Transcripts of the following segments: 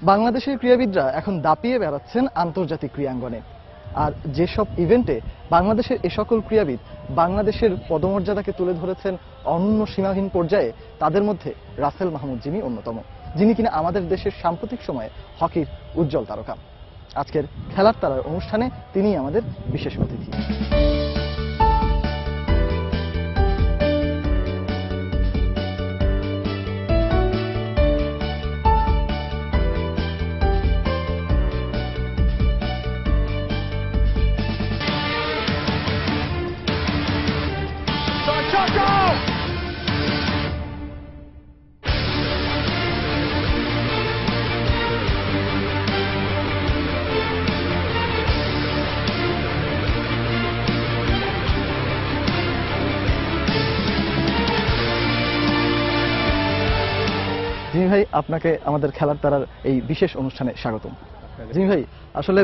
বাংলাদেশের ক্রীড়াবিদরা এখন দাপিয়ে বেড়াচ্ছেন আন্তর্জাতিক ক্রীড়াঙ্গনে। আর যেসব ইভেন্টে বাংলাদেশের এ সকল ক্রীড়াবিদ বাংলাদেশের পদমর্যাদাকে তুলে ধরেছেন অনন্য সীমাহীন পর্যায়ে, তাদের মধ্যে রাসেল মাহমুদ জিমি অন্যতম, যিনি কিনা আমাদের দেশের সাম্প্রতিক সময়ে হকির উজ্জ্বল তারকা। আজকের খেলার তারার অনুষ্ঠানে তিনিই আমাদের বিশেষ অতিথি। জিমি ভাই, আপনাকে আমাদের খেলার তারার এই বিশেষ অনুষ্ঠানে স্বাগতম। জিমি ভাই, আসলে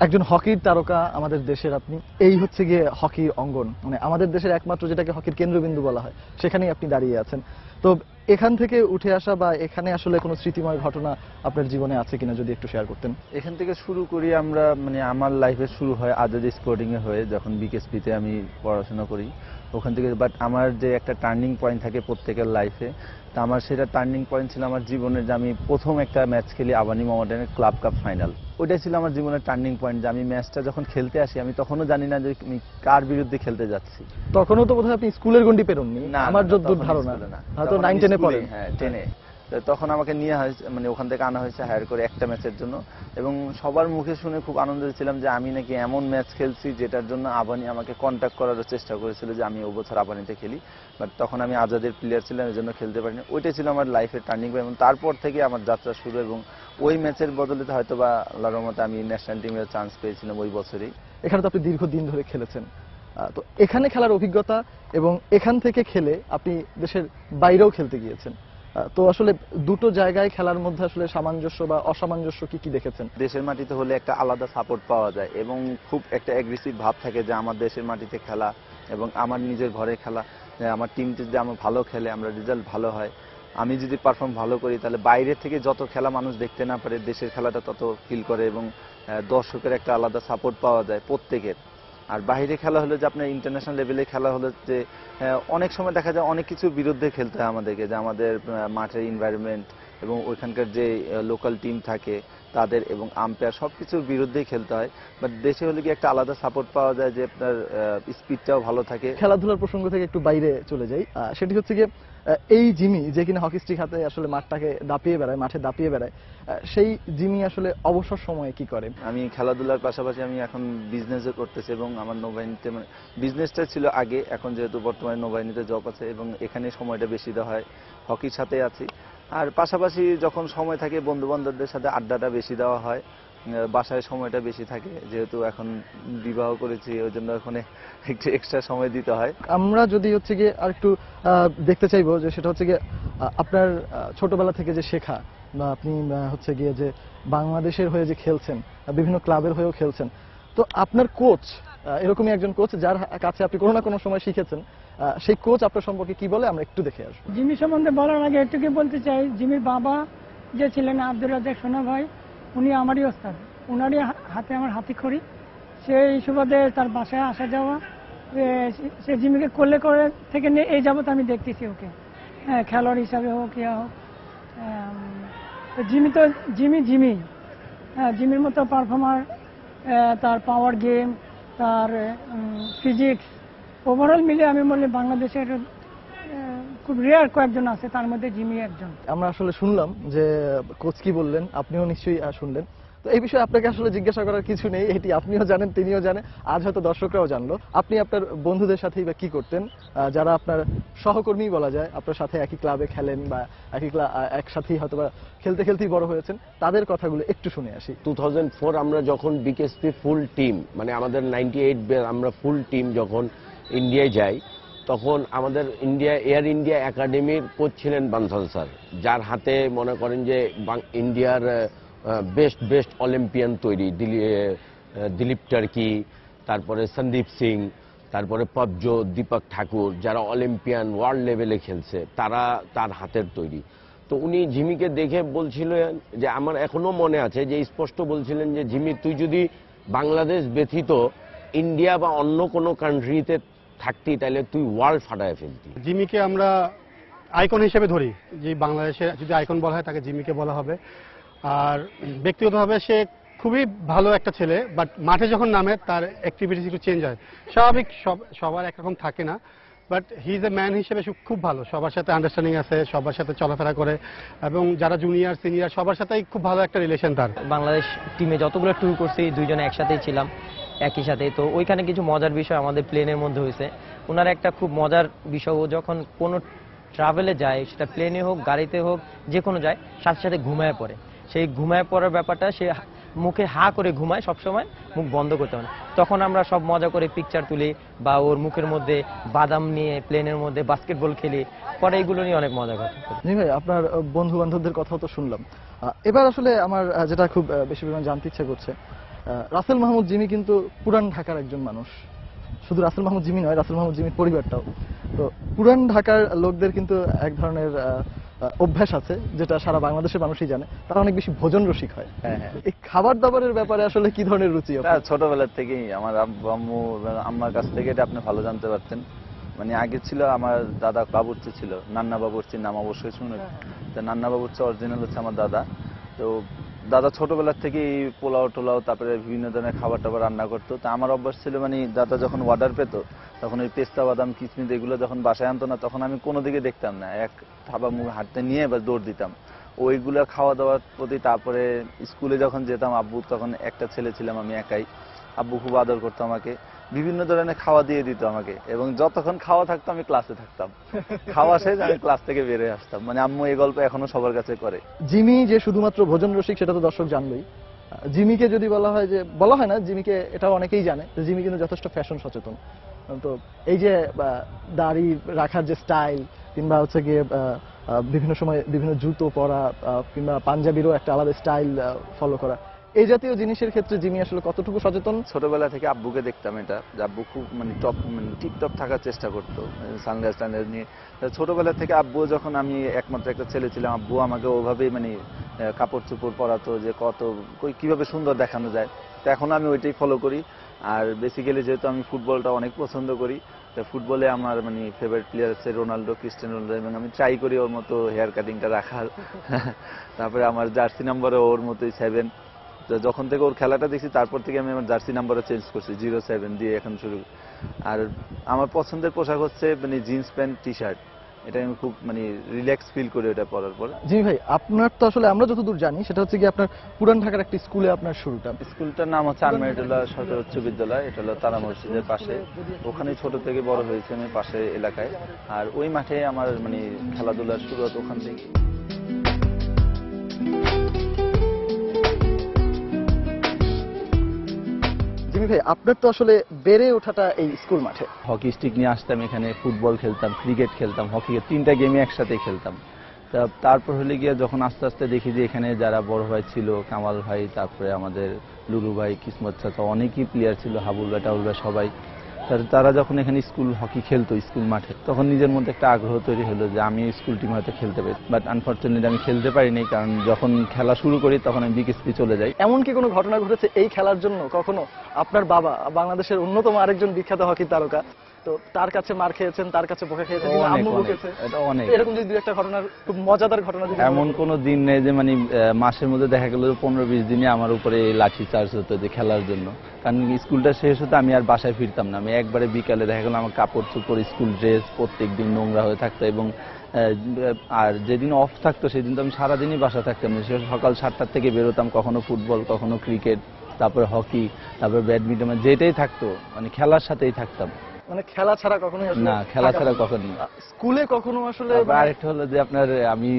একজন হকির তারকা আমাদের দেশের, আপনি এই হচ্ছে গিয়ে হকির অঙ্গন, মানে আমাদের দেশের একমাত্র যেটাকে হকির কেন্দ্রবিন্দু বলা হয়, সেখানেই আপনি দাঁড়িয়ে আছেন। তো এখান থেকে উঠে আসা বা এখানে আসলে কোনো স্মৃতিময় ঘটনা আপনার জীবনে আছে কিনা যদি একটু শেয়ার করতেন। এখান থেকে শুরু করি আমরা, মানে আমার লাইফে শুরু হয় আজাদি স্পোর্টিং এ হয়ে, যখন বিকেএসপিতে আমি পড়াশোনা করি ওখান থেকে। বাট আমার যে একটা টার্নিং পয়েন্ট থাকে প্রত্যেকের লাইফে, তা আমার সেটা টার্নিং পয়েন্ট ছিল আমার জীবনের, যে আমি প্রথম একটা ম্যাচ খেলি আবানি মোহামেডানের ক্লাব কাপ ফাইনাল। ওইটাই ছিল আমার জীবনের টার্নিং পয়েন্ট, যে আমি ম্যাচটা যখন খেলতে আসি আমি তখনও জানি না যে আমি কার বিরুদ্ধে খেলতে যাচ্ছি। তখনও তো বোধহয় আপনি স্কুলের গন্ডি পেরোননি, আমার যতদূর ধারণা, হয়তো 9-10 এ পড়েন। হ্যাঁ, 10 এ। তখন আমাকে নিয়ে হয়েছে, মানে ওখান থেকে আনা হয়েছে হায়ার করে একটা ম্যাচের জন্য, এবং সবার মুখে শুনে খুব আনন্দিত ছিলাম যে আমি নাকি এমন ম্যাচ খেলছি যেটার জন্য আবানি আমাকে কন্ট্যাক্ট করার চেষ্টা করেছিল যে আমি ও বছর আবানিতে খেলি। বাট তখন আমি আজাদের প্লেয়ার ছিলাম, এই জন্য খেলতে পারিনি। ওইটাই ছিল আমার লাইফের টার্নিং পয়েন্ট, এবং তারপর থেকে আমার যাত্রা শুরু। এবং ওই ম্যাচের বদলে হয়তো বা আল্লাহর রহমতে আমি ন্যাশনাল টিমের চান্স পেয়েছিলাম ওই বছরেই। এখানে তো আপনি দীর্ঘদিন ধরে খেলেছেন, তো এখানে খেলার অভিজ্ঞতা এবং এখান থেকে খেলে আপনি দেশের বাইরেও খেলতে গিয়েছেন, তো আসলে দুটো জায়গায় খেলার মধ্যে আসলে সামঞ্জস্য বা অসামঞ্জস্য কি কি দেখেছেন? দেশের মাটিতে হলে একটা আলাদা সাপোর্ট পাওয়া যায়, এবং খুব একটা অ্যাগ্রেসিভ ভাব থাকে যে আমার দেশের মাটিতে খেলা এবং আমার নিজের ঘরে খেলা। আমার টিমটি যদি আমার ভালো খেলে, আমরা রেজাল্ট ভালো হয়, আমি যদি পারফর্ম ভালো করি, তাহলে বাইরে থেকে যত খেলা মানুষ দেখতে না পারে, দেশের খেলাটা তত ফিল করে, এবং দর্শকের একটা আলাদা সাপোর্ট পাওয়া যায় প্রত্যেকের। আর বাইরে খেলা হলে যে আপনার ইন্টারন্যাশনাল লেভেলে খেলা হলে যে অনেক সময় দেখা যায় অনেক কিছুর বিরুদ্ধে খেলতে হয় আমাদেরকে, যে আমাদের মাঠের এনভায়রনমেন্ট এবং ওইখানকার যে লোকাল টিম থাকে তাদের এবং আম্পায়ার সবকিছুর বিরুদ্ধেই খেলতে হয়। বাট দেশে হলে কি একটা আলাদা সাপোর্ট পাওয়া যায়, যে আপনার স্পিডটাও ভালো থাকে। খেলাধুলার প্রসঙ্গ থেকে একটু বাইরে চলে যাই, সেটি হচ্ছে গিয়ে এই জিমি যে কিনা হকি স্টিক হাতে আসলে মাঠটাকে দাপিয়ে বেড়ায়, মাঠে দাপিয়ে বেড়ায়, সেই জিমি আসলে অবসর সময়ে কি করে? আমি খেলাধুলার পাশাপাশি আমি এখন বিজনেসও করতেছি, এবং আমার নৌবাহিনীতে, মানে বিজনেসটা ছিল আগে, এখন যেহেতু বর্তমানে নৌবাহিনীতে জব আছে এবং এখানে সময়টা বেশি দেওয়া হয়, হকির সাথে আছি। আর পাশাপাশি যখন সময় থাকে বন্ধু বান্ধবদের সাথে আড্ডাটা বেশি দেওয়া হয়, বাসায় সময়টা বেশি থাকে, যেহেতু এখন বিবাহ করেছি ওই জন্য ওখানে একটু এক্সট্রা সময় দিতে হয়। আমরা যদি হচ্ছে গিয়ে আর একটু দেখতে চাইবো যে সেটা হচ্ছে গিয়ে আপনার ছোটবেলা থেকে যে শেখা, বা আপনি হচ্ছে গিয়ে যে বাংলাদেশের হয়ে যে খেলছেন, বিভিন্ন ক্লাবের হয়েও খেলছেন, তো আপনার কোচ এরকমই একজন কোচ যার কাছে আপনি কোনো না কোনো সময় শিখেছেন, সেই কোচ আপনার সম্পর্কে কি বলে আমরা একটু দেখে আসবো। জিমি সম্বন্ধে বলার আগে একটু বলতে চাই, জিমির বাবা যে ছিলেন আব্দুর রাজ্জাক সোনা ভাই, উনি আমারই ওস্তাদ, উনারই হাতে আমার হাতিখড়ি। সেই সুবাদে তার বাসায় আসা যাওয়া, সে জিমিকে কোলে করে থেকে নিয়ে এই যাবত আমি দেখতেছি ওকে, হ্যাঁ, খেলোয়াড় হিসাবে হোক ইয়া হোক। জিমি তো জিমি, হ্যাঁ, জিমির মতো পারফর্মার, তার পাওয়ার গেম, তার ফিজিক্স, ওভারঅল মিলে আমি বলি বাংলাদেশের খুব রেয়ার কয়েকজন আছে, তার মধ্যে জিমি একজন। আমরা আসলে শুনলাম যে কোচ কি বললেন, আপনিও নিশ্চয়ই শুনলেন। তো এই বিষয়ে আপনাকে আসলে জিজ্ঞাসা করার কিছু নেই, এটি আপনিও জানেন, তিনিও জানেন, আজ হয়তো দর্শকরাও জানলো। আপনি আপনার বন্ধুদের সাথেই বা কি করতেন, যারা আপনার সহকর্মী বলা যায়, আপনার সাথে একই ক্লাবে খেলেন বা একসাথেই হয়তো বা খেলতে খেলতেই বড় হয়েছেন, তাদের কথাগুলো একটু শুনে আসি। 2004 আমরা যখন বিকেএসপি ফুল টিম, মানে আমাদের 98 আমরা ফুল টিম যখন ইন্ডিয়ায় যাই, তখন আমাদের এয়ার ইন্ডিয়া একাডেমির কোচ ছিলেন বানসাল স্যার, যার হাতে মনে করেন যে ইন্ডিয়ার বেস্ট অলিম্পিয়ান তৈরি, দিলীপ টার্কি, তারপরে সন্দীপ সিং, তারপরে পবজো, দীপক ঠাকুর, যারা অলিম্পিয়ান ওয়ার্ল্ড লেভেলে খেলছে, তারা তার হাতের তৈরি। তো উনি জিমিকে দেখে বলছিলেন যে, আমার এখনো মনে আছে যে স্পষ্ট বলছিলেন যে, জিমি তুই যদি বাংলাদেশ ব্যতীত ইন্ডিয়া বা অন্য কোনো কান্ট্রিতে থাকতি তাহলে তুই ওয়ার্ল্ড ফাটায় ফেলতি। জিমিকে আমরা আইকন হিসেবে ধরি, যে বাংলাদেশে যদি আইকন বলা হয় তাকে জিমিকে বলা হবে। আর ব্যক্তিগতভাবে সে খুবই ভালো একটা ছেলে, বাট মাঠে যখন নামে তার অ্যাক্টিভিটিস একটু চেঞ্জ হয়। স্বাভাবিক, সবার একরকম থাকে না, but he is a man হিসেবে খুব ভালো, সবার সাথে আন্ডারস্ট্যান্ডিং আছে, সবার সাথে চলাফেরা করে, এবং যারা জুনিয়র সিনিয়র সবার সাথেই খুব ভালো একটা রিলেশন তার। বাংলাদেশ টিমে যতগুলো ট্যুর করছি দুইজনে একসাথেই ছিলাম, একই সাথে। তো ওইখানে কিছু মজার বিষয় আমাদের প্লেনের মধ্যে হয়েছে। ওনার একটা খুব মজার বিষয়, ও যখন কোনো ট্রাভেলে যায়, সেটা প্লেনে হোক গাড়িতে হোক যে কোনো যায়, সাথে সাথে ঘুমায় পড়ে। সেই ঘুমায় পড়ার ব্যাপারটা, সে মুখে হা করে ঘুমায় সবসময়, মুখ বন্ধ করতে হয়। তখন আমরা সব মজা করে পিকচার তুলি, বা ওর মুখের মধ্যে বাদাম নিয়ে প্লেনের মধ্যে বাস্কেটবল খেলি, পরে এগুলো নিয়ে অনেক মজা করি। জি ভাই, আপনার বন্ধু বান্ধবদের কথাও তো শুনলাম। এবার আসলে আমার যেটা খুব বেশি পরিমাণ জানতে ইচ্ছে করছে, রাসেল মাহমুদ জিমি কিন্তু পুরান ঢাকার একজন মানুষ। শুধু রাসেল মাহমুদ জিমি নয়, রাসেল মাহমুদ জিমির পরিবারটাও। তো পুরান ঢাকার লোকদের কিন্তু এক ধরনের অভ্যাস আছে, যেটা সারা বাংলাদেশের মানুষই জানে, তারা অনেক বেশি ভোজন রসিক হয়। এই খাবার দাবারের ব্যাপারে আসলে কি ধরনের রুচি? ছোটবেলার থেকেই আমার আম্মু আম্মার কাছ থেকে এটা আপনি ভালো জানতে পারতেন। মানে আগে ছিল আমার দাদা বাবুর্চি ছিল, নান্না বাবুর্চির নাম অবশ্যই শুনে। তো নান্না বাবুর্চি অরিজিনাল হচ্ছে আমার দাদা। তো দাদা ছোটবেলার থেকেই পোলাও টোলাও, তারপরে বিভিন্ন ধরনের খাবার টাবার রান্না করতো। তো আমার অভ্যাস ছিল, মানে দাদা যখন অর্ডার পেত, তখন ওই পেস্তা বাদাম কিশমিশ এগুলো যখন বাসায় আনতো না, তখন আমি কোনো দিকে দেখতাম না, এক থাবা মুখ হাঁটতে নিয়ে এবার দৌড় দিতাম ওইগুলো খাওয়া দাওয়ার প্রতি। তারপরে স্কুলে যখন যেতাম, আব্বু তখন একটা ছেলে ছিলাম আমি একাই, আব্বু খুব আদর করতো আমাকে, বিভিন্ন ধরনের খাওয়া দিয়ে দিত আমাকে, এবং যতক্ষণ খাওয়া থাকতো আমি ক্লাসে থাকতাম, খাওয়া শেষ আমি ক্লাস থেকে বের হয়ে আসতাম। মানে আম্মু এই গল্প এখনো সবার কাছে করে। জিমি যে শুধুমাত্র ভোজন রসিক সেটা তো দর্শক জানবেই। জিমিকে যদি বলা হয়, যে বলা হয় না, জিমিকে এটাও অনেকেই জানে যে জিমি কিন্তু যথেষ্ট ফ্যাশন সচেতন। তো এই যে দাড়ি রাখার যে স্টাইল, কিংবা হচ্ছে গিয়ে বিভিন্ন সময় বিভিন্ন জুতো পরা, কিংবা পাঞ্জাবিরও একটা আলাদা স্টাইল ফলো করা, এই জাতীয় জিনিসের ক্ষেত্রে জিমি আসলে কতটুকু সচেতন? ছোটবেলা থেকে আব্বুকে দেখতাম এটা, যে আব্বু খুব মানে টপ, মানে টিপটপ থাকার চেষ্টা করতো, সানগ্লাস টানগ্লাস নিয়ে। ছোটবেলা থেকে আব্বু, যখন আমি একমাত্র একটা ছেলে ছিলাম, আব্বু আমাকে ওভাবেই মানে কাপড় চোপড় পরাতো, যে কিভাবে সুন্দর দেখানো যায়। তো এখন আমি ওইটাই ফলো করি। আর বেসিক্যালি যেহেতু আমি ফুটবলটা অনেক পছন্দ করি, তো ফুটবলে আমার মানে ফেভারিট প্লেয়ার হচ্ছে রোনাল্ডো, ক্রিস্টিয়ানো রোনাল্ডো, এবং আমি ট্রাই করি ওর মতো হেয়ার কাটিংটা রাখার। তারপরে আমার জার্সি নাম্বারও ওর মতোই 7। তো যখন থেকে ওর খেলাটা দেখছি, তারপর থেকে আমি আমার জার্সি নাম্বারও চেঞ্জ করছি, 07 দিয়ে এখন শুরু। আর আমার পছন্দের পোশাক হচ্ছে মানে জিন্স প্যান্ট, টি শার্ট। এটা আমি খুব মানে রিল্যাক্স ফিল করি এটা পরার পর। জিমি ভাই, আপনার তো আসলে আমরা যতদূর জানি সেটা হচ্ছে কি আপনার পুরান ঢাকার একটা স্কুলে আপনার শুরুটা। স্কুলটার নাম হচ্ছে আনমেরিটোলা সরকারি উচ্চ বিদ্যালয়, এটা হলো তারা মসজিদের পাশে। ওখানে ছোট থেকে বড় হয়েছে আমি, পাশে এলাকায়। আর ওই মাঠে আমার মানে খেলাধুলার শুরুয়াত ওখান থেকে। জিমি ভাই, আপনার তো আসলে বেড়ে ওঠাটা এই স্কুল মাঠে। হকি স্টিক নিয়ে আসতাম এখানে, ফুটবল খেলতাম, ক্রিকেট খেলতাম, হকি, 3টা গেমই একসাথে খেলতাম। তারপর হলে গিয়ে যখন আস্তে আস্তে দেখি যে এখানে যারা বড় ভাই ছিল, কামাল ভাই, তারপরে আমাদের লুলু ভাই, কিসমত চাচা, অনেকই প্লেয়ার ছিল, হাবুল ভাই, টাবুল ভাই, সবাই। তারা যখন এখানে স্কুল হকি খেলতো স্কুল মাঠে, তখন নিজের মধ্যে একটা আগ্রহ তৈরি হলো যে আমি স্কুল টিম হয়তো খেলতে পারি। বাট আনফরচুনেটলি আমি খেলতে পারিনি, কারণ যখন খেলা শুরু করি তখন আমি বিকেএসপি চলে যাই। এমন কি কোনো ঘটনা ঘটেছে এই খেলার জন্য কখনো? আপনার বাবা বাংলাদেশের অন্যতম আরেকজন বিখ্যাত হকি তারকা, তো তার কাছে মার খেয়েছেন, তার কাছে বকা খেয়েছেন, আম্মু বকেছে, এরকম যদি 2-একটা ঘটনার খুব মজাদার ঘটনা। এমন কোনো দিন নেই যে মানে মাসের মধ্যে দেখা গেল 15-20 দিনে আমার উপরে লাঠি চার্জ হতো যে খেলার জন্য। কারণ স্কুলটা শেষ হতো, আমি আর বাসায় ফিরতাম না। আমি একবারে বিকালে দেখা গেল আমার কাপড় চোপড়, স্কুল ড্রেস প্রত্যেকদিন নোংরা হয়ে থাকতো। এবং আর যেদিন অফ থাকতো সেদিন তো আমি সারাদিনই বাসা থাকতাম। সকাল 7টার থেকে বেরোতাম, কখনো ফুটবল, কখনো ক্রিকেট, তারপরে হকি, তারপরে ব্যাডমিন্টন, যেটাই থাকতো মানে খেলার সাথেই থাকতাম। মানে খেলা ছাড়া কখনো না, খেলা ছাড়া কখনোই। স্কুলে কখনো আসলে আরেকটা হলো যে আপনার, আমি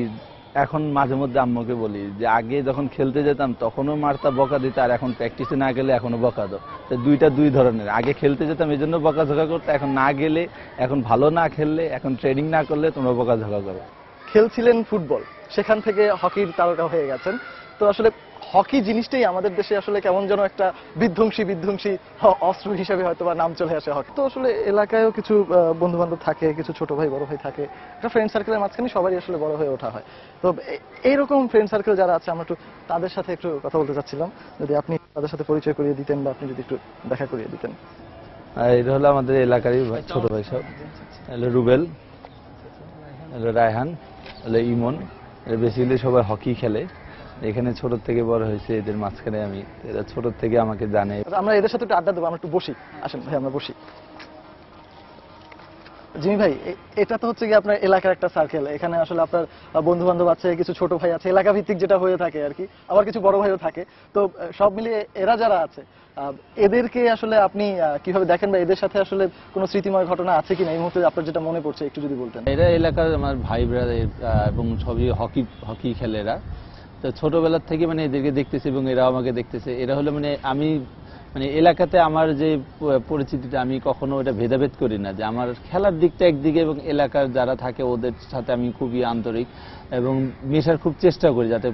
এখন মাঝে মধ্যে আম্মুকে বলি যে আগে যখন খেলতে যেতাম তখনও মারতা, বকা দিত, আর এখন প্র্যাকটিসে না গেলে এখনো বকা দাও। তো দুই ধরনের। আগে খেলতে যেতাম এই জন্য বকাঝকা করতো, এখন না গেলে, এখন ভালো না খেললে, এখন ট্রেনিং না করলে তোমরা বকাঝকা করো। খেলছিলেন ফুটবল, সেখান থেকে হকির তারকা হয়ে গেছেন। তো আসলে হকি জিনিসটাই আমাদের দেশে আসলে কেমন যেন একটা বিধ্বংসী অস্ত্র হিসেবে হয়তো বা নাম চলে আসে হকি। তো আসলে এলাকায়ও কিছু বন্ধু বান্ধব থাকে, কিছু ছোট ভাই বড় ভাই থাকে, একটা ফ্রেন্ড সার্কেলের মাঝখানে সবারই আসলে বড় হয়ে ওঠা হয়। তো এইরকম ফ্রেন্ড সার্কেল যারা আছে আমরা একটু তাদের সাথে একটু কথা বলতে চাচ্ছিলাম, যদি আপনি তাদের সাথে পরিচয় করিয়ে দিতেন বা আপনি যদি একটু দেখা করিয়ে দিতেন। এটা হলো আমাদের এলাকারই ছোট ভাই সব, হলো রুবেল, হলো রায়হান, হলো ইমন। বেসিক্যালি সবাই হকি খেলে, এখানে ছোট থেকে বড় হয়েছে এদের মাঝখানে আমি, এরা ছোট থেকে আমাকে জানে। আমরা এদের সাথে একটু আড্ডা দেবো, আমরা একটু বসি, আসেন ভাই আমরা বসি। জিমি ভাই, এটা তো হচ্ছে কি আপনার এলাকার একটা সার্কেল, এখানে আসলে আপনার বন্ধু বান্ধব আছে, কিছু ছোট ভাই আছে, এলাকা ভিত্তিক যেটা হয়ে থাকে আর কি, আবার কিছু বড় ভাইও থাকে। তো সব মিলিয়ে এরা যারা আছে এদেরকে আসলে আপনি কিভাবে দেখেন, বা এদের সাথে আসলে কোনো স্মৃতিময় ঘটনা আছে কিনা এই মুহূর্তে আপনার যেটা মনে পড়ছে একটু যদি বলতেন। এরা এলাকার আমার ভাই ব্রাদার এবং সবই হকি খেলে এরা। তো ছোটবেলার থেকে মানে এদেরকে দেখতেছে এবং এরাও আমাকে দেখতেছে। এরা হলো মানে আমি মানে এলাকাতে আমার যে পরিচিতিটা, আমি কখনো এটা ভেদাভেদ করি না, যে আমার খেলার দিকটা একদিকে এবং এলাকার যারা থাকে ওদের সাথে আমি খুবই আন্তরিক এবং মেশার খুব চেষ্টা করি, যাতে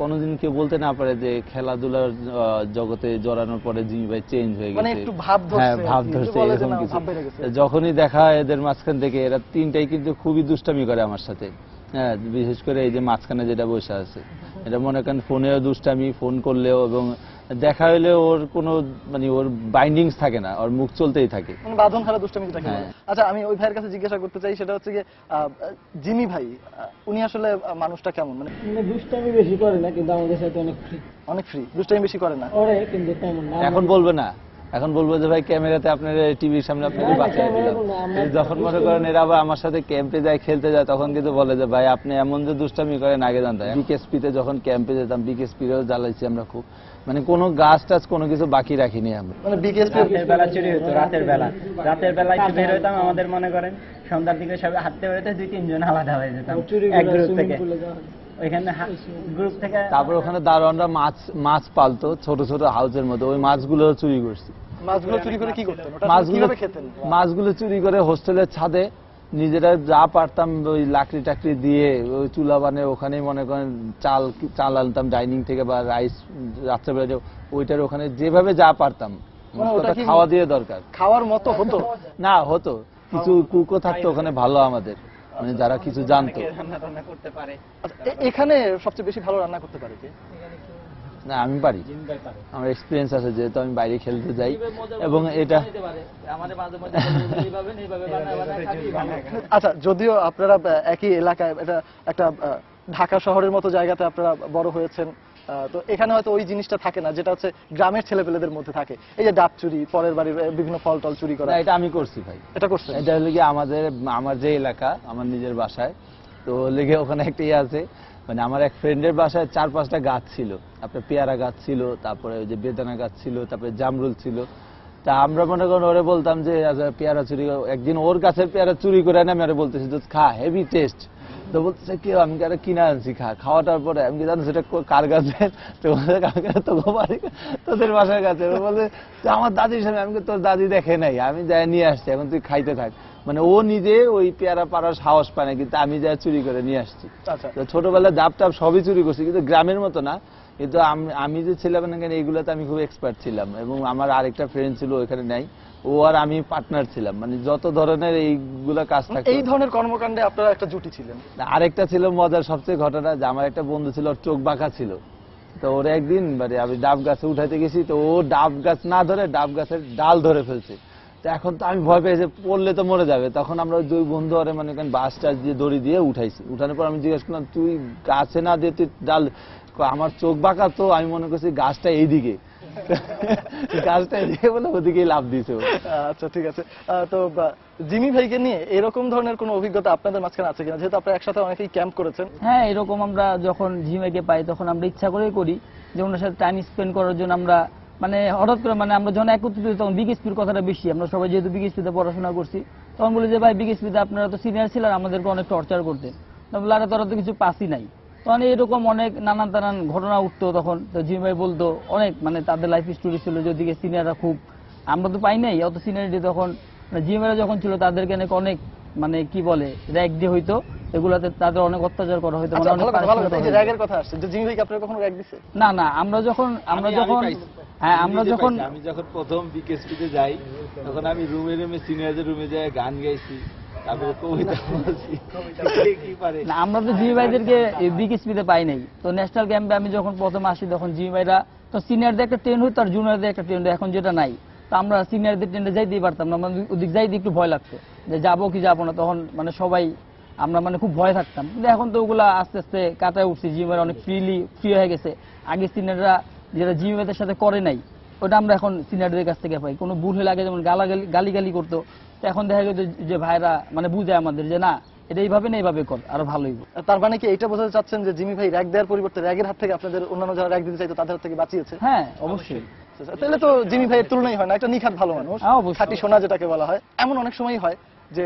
কোনোদিন কেউ বলতে না পারে যে খেলাধুলার জগতে জড়ানোর পরে জিমি ভাই চেঞ্জ হয়ে গেছে। হ্যাঁ, ভাব ধরছে এরকম কিছু। যখনই দেখা এদের মাঝখান থেকে, এরা তিনটাই কিন্তু খুবই দুষ্টামি করে আমার সাথে। হ্যাঁ, বিশেষ করে এই যে মাঝখানে যেটা বসে আছে, এটা মনে করেন ফোনেও দুষ্টামি, ফোন করলেও এবং দেখা হলে ওর কোনো মানে ওর বাইন্ডিংস থাকে না, ওর মুখ চলতেই থাকে, মানে বাঁধন খারাপ দুষ্টামি যেটাকে বলে। আচ্ছা, আমি ওই ভাইয়ের কাছে জিজ্ঞাসা করতে চাই, সেটা হচ্ছে যে জিমি ভাই উনি আসলে মানুষটা কেমন, মানে দুষ্টামি বেশি করে না, কিন্তু আমাদের সাথে অনেক ফ্রি, দুষ্টামি বেশি করে না ওরে, কিন্তু তেমন না। এখন বলবে না, এখন বলবো যে ভাই ক্যামেরাতে আপনার টিভির সামনে আপনাকে বাঁচিয়ে দিলাম। যখন মনে করেন এরা আবার আমার সাথে ক্যাম্পে যায়, খেলতে যায়, তখন কিন্তু বলে যে ভাই আপনি এমন যে দুষ্টামি করেন আগে জানতাম। বিকেএসপিতে যখন ক্যাম্পে যেতাম, বিকেএসপিরও জ্বালাইছি আমরা খুব, মানে কোনো গাছ টাছ কোনো কিছু বাকি রাখিনি আমরা। মানে বিকেএসপি রাতের বেলা চুরি হতো, রাতের বেলা একটু বের হইতাম, আমাদের মনে করেন সন্ধ্যার দিকে সবাই হাঁটতে বেরোতে 2-3 জন আলাদা হয়ে যেতাম এক গ্রুপ থেকে, ওইখানে গ্রুপ থেকে। তারপর ওখানে দারোয়ানরা মাছ পালতো ছোট ছোট হাউসের মধ্যে, ওই মাছগুলো চুরি করছি। মাছগুলো চুরি করে কি করতেন? মাছগুলো চুরি করে হোস্টেলের ছাদে নিজেরা যা পারতাম ওই লাকড়ি টাকড়ি দিয়ে ওই চুলা বানিয়ে ওখানে মনে করেন চাল আনতাম ডাইনিং থেকে বা রাইস রাত্রেবেলা, ওইটার ওখানে যেভাবে যা পারতাম খাওয়া দিয়ে দরকার। খাওয়ার মতো হতো না, হতো কিছু কুকও থাকতো ওখানে ভালো আমাদের, মানে যারা কিছু জানতো। এখানে সবচেয়ে বেশি ভালো রান্না করতে পারে কে? না, আমি পারি, আমার এক্সপিরিয়েন্স আছে, যেহেতু আমি বাইরে খেলতে যাই এবং এটা। আচ্ছা, যদিও আপনারা একই এলাকায়, এটা একটা ঢাকা শহরের মতো জায়গাতে আপনারা বড় হয়েছেন, তো এখানে হয়তো ওই জিনিসটা থাকে না যেটা হচ্ছে গ্রামের ছেলেপেলেদের মধ্যে থাকে, এই যে ডাব চুরি, পরের বাড়ির বিভিন্ন ফল টল চুরি করা। এটা আমি করছি ভাই, এটা করছেন? এটা হলো কি আমার যে এলাকা, আমার নিজের বাসায়, তো লেগে ওখানে একটা ইয়ে আছে, মানে আমার এক ফ্রেন্ডের বাসায় 4-5টা গাছ ছিল, আপনার পেয়ারা গাছ ছিল, তারপরে ওই যে বেদানা গাছ ছিল, তারপরে জামরুল ছিল। তা আমরা মনে করেন ওরে বলতাম যে পেয়ারা চুরি, একদিন ওর গাছের পেয়ারা চুরি করে এনে আমি ওরে বলতেছি খা, হেভি টেস্ট। তো বলতেছে কেউ, আমি আরে কিনে আনছি, খাওয়াটার পরে আমি জানো সেটা কার গাছের, তোদের বাসার গাছে। বলে আমার দাদির সামনে, আমি তোর দাদি দেখে নাই, আমি যাই নিয়ে আসছি, এখন তুই খাইতে থাক। মানে ও নিজে ওই পেয়ারা পাড়ার সাহস পায় না, কিন্তু আমি যা চুরি করে নিয়ে আসছি। ছোটবেলায় ডাব টাব সবই চুরি করছি, কিন্তু গ্রামের মতো না। কিন্তু আমি যে ছিলাম না এইগুলোতে আমি খুব এক্সপার্ট ছিলাম, এবং আমার আরেকটা ফ্রেন্ড ছিল ওইখানে নাই, ও আর আমি পার্টনার ছিলাম, মানে যত ধরনের এইগুলা কাজ থাকে, এই ধরনের কর্মকাণ্ডে আপনারা একটা জুটি ছিলেন। আরেকটা ছিল মজার সবচেয়ে ঘটনা, যে আমার একটা বন্ধু ছিল, ওর চোখ বাঁকা ছিল। তো ওরা একদিন মানে আমি ডাব গাছে উঠাইতে গেছি, তো ও ডাব গাছ না ধরে ডাব গাছের ডাল ধরে ফেলছে। তো এখন তো আমি ভয় পেয়েছি, পড়লে তো মরে যাবে। তখন আমরা দুই বন্ধু আরে মানে বাঁশ টাস দিয়ে দড়ি দিয়ে উঠাইছি। উঠানোর পর আমি জিজ্ঞেস করলাম, তুই গাছে না দিয়ে তুই ডাল? আমার চোখ বাঁকা, তো আমি মনে করছি গাছটা এইদিকে, গাছটা এইদিকে বলে ওদিকেই লাভ দিয়েছে। আচ্ছা, ঠিক আছে। তো জিমি ভাইকে নিয়ে এরকম ধরনের কোনো অভিজ্ঞতা আপনাদের মাঝখানে আছে কিনা, যেহেতু আপনারা একসাথে অনেকেই ক্যাম্প করেছেন? হ্যাঁ, এরকম আমরা যখন জিমিকে পাই তখন আমরা ইচ্ছা করেই করি যে ওনার সাথে টাইম স্পেন্ড করার জন্য। আমরা মানে হঠাৎ করে মানে আমরা যখন একত্রিত তখন বিকেএসপির কথাটা বেশি, আমরা সবাই যেহেতু বিকেএসপিতে পড়াশোনা করছি, তখন বলি যে ভাই বিকেএসপিতে আপনারা তো সিনিয়র ছিলেন, আমাদেরকে অনেক টর্চার করতেন, তখন তোরা তো কিছু পাসই নাই। তখন এরকম অনেক নানান ঘটনা উঠতো তখন। তো জিমি ভাই বলতো অনেক, মানে তাদের লাইফ স্টোরি ছিল, যদিকে সিনিয়ররা খুব, আমরা তো পাই নাই অত সিনিয়রিটি। তখন জিমি ভাইরা যখন ছিল তাদেরকে অনেক মানে কি বলে র্যাক দিয়ে হইতো, এগুলাতে তাদের অনেক অত্যাচার করা হয়তো, আচ্ছা, অনেক ভালো কথা, ভালো কথা। এই যে punishment করা র্যাগের কথা আসছে, যে জিমি ভাই কি আপনারা কখনো র্যাগ দিছে? না না, আমরা যখন হ্যাঁ আমরা যখন আমি যখন প্রথম বিকেএসপিতে যাই তখন আমি রুমে সিনিয়রদের রুমে যাই গান গাইছি, তারপরে কবিতা বলছি, কি পারে না, আমরা তো জিমি ভাইদেরকে বিকেএসপিতে পাই নাই। তো ন্যাশনাল ক্যাম্পে আমি যখন প্রথম আসি তখন জিমি ভাইরা তো সিনিয়রদের একটা ট্রেন হইতো আর জুনিয়রদের একটা ট্রেন, এখন যেটা নাই। তো আমরা সিনিয়রদের ট্রেনে যাইতেই পারতাম না, মানে ওদিক যাইতে একটু ভয় লাগতো যে যাবো কি যাবো না, তখন মানে সবাই আমরা মানে খুব ভয় থাকতাম। কিন্তু এখন তো ওগুলা আস্তে আস্তে কাটায় উঠছি, জিমের অনেক ফ্রি হয়ে গেছে। আগে সিনিয়ররা যেটা জিমের সাথে করে নাই ওটা আমরা এখন সিনিয়রদের কাছ থেকে পাই। কোনো ভুল হলে আগে যেমন গালিগালি করতো, তো এখন দেখা গেছে যে ভাইরা মানে বুঝে আমাদের যে না এটা এইভাবে না এইভাবে কর, আরো ভালো হইব। তার মানে কি এটা বোঝাতে চাচ্ছেন যে জিমি ভাই র্যাগ দেওয়ার পরিবর্তে র্যাগের হাত থেকে আপনাদের অন্যান্য যারা র্যাগ দিতে চাইতো তাদের হাত থেকে বাঁচিয়েছে? হ্যাঁ অবশ্যই। তাহলে তো জিমি ভাইয়ের তুলনাই হয় না, একটা নিখাত ভালো মানুষ, অবশ্যই। খাঁটি সোনা যেটাকে বলা হয়। এমন অনেক সময় হয় যে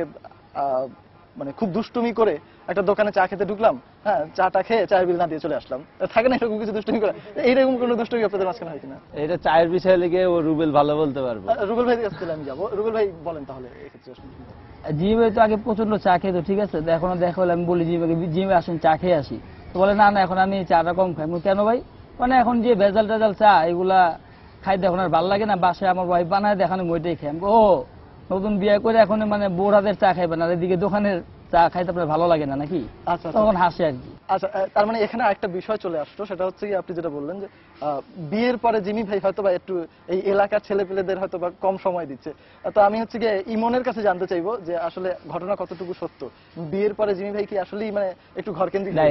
মানে খুব দুষ্টুমি করে একটা দোকানে চা খেতে ঢুকলাম, হ্যাঁ চাটা খেয়ে চায়ের বিল না দিয়ে চলে আসলাম, থাকে না এরকম কিছু দুষ্টুমি করে? এইরকম কোনো দুষ্টুমি আপনাদের মাঝখানে হয় কিনা? এটা চায়ের বিষয় লেগে ও রুবেল ভালো বলতে পারবো। রুবেল ভাই কাছে আমি যাবো। রুবেল ভাই বলেন তাহলে এক্ষেত্রে। জিমি ভাই তো আগে প্রচন্ড চা খেতো, ঠিক আছে, তো এখনো দেখা হলে আমি বলি জিমি আসেন চা খেয়ে আসি, তো বলে না না এখন আমি চাটা কম খাই। কেন ভাই? মানে এখন যে ভেজাল টেজাল চা এগুলা খাইতে এখন আর ভালো লাগে না, বাসায় আমার ওয়াইফ বানায় দেখানো ওইটাই খাই। ও নতুন বিয়ে করে এখন মানে বোরাদের চা খাইবেন আর এদিকে দোকানের চা খাইতে আপনার ভালো লাগে না নাকি? আচ্ছা, তখন হাসে আর কি। আচ্ছা, তার মানে এখানে আরেকটা বিষয় চলে আসলো, সেটা হচ্ছে কি আপনি যেটা বললেন যে বিয়ের পরে জিমি ভাই হয়তো বা একটু এই এলাকার ছেলেপেলেদের হয়তো বা কম সময় দিচ্ছে। তো আমি হচ্ছে গিয়ে ইমনের কাছে জানতে চাইবো যে আসলে ঘটনা কতটুকু সত্য, বিয়ের পরে জিমি ভাই কি আসলেই মানে একটু ঘর কেন্দ্রিক? না,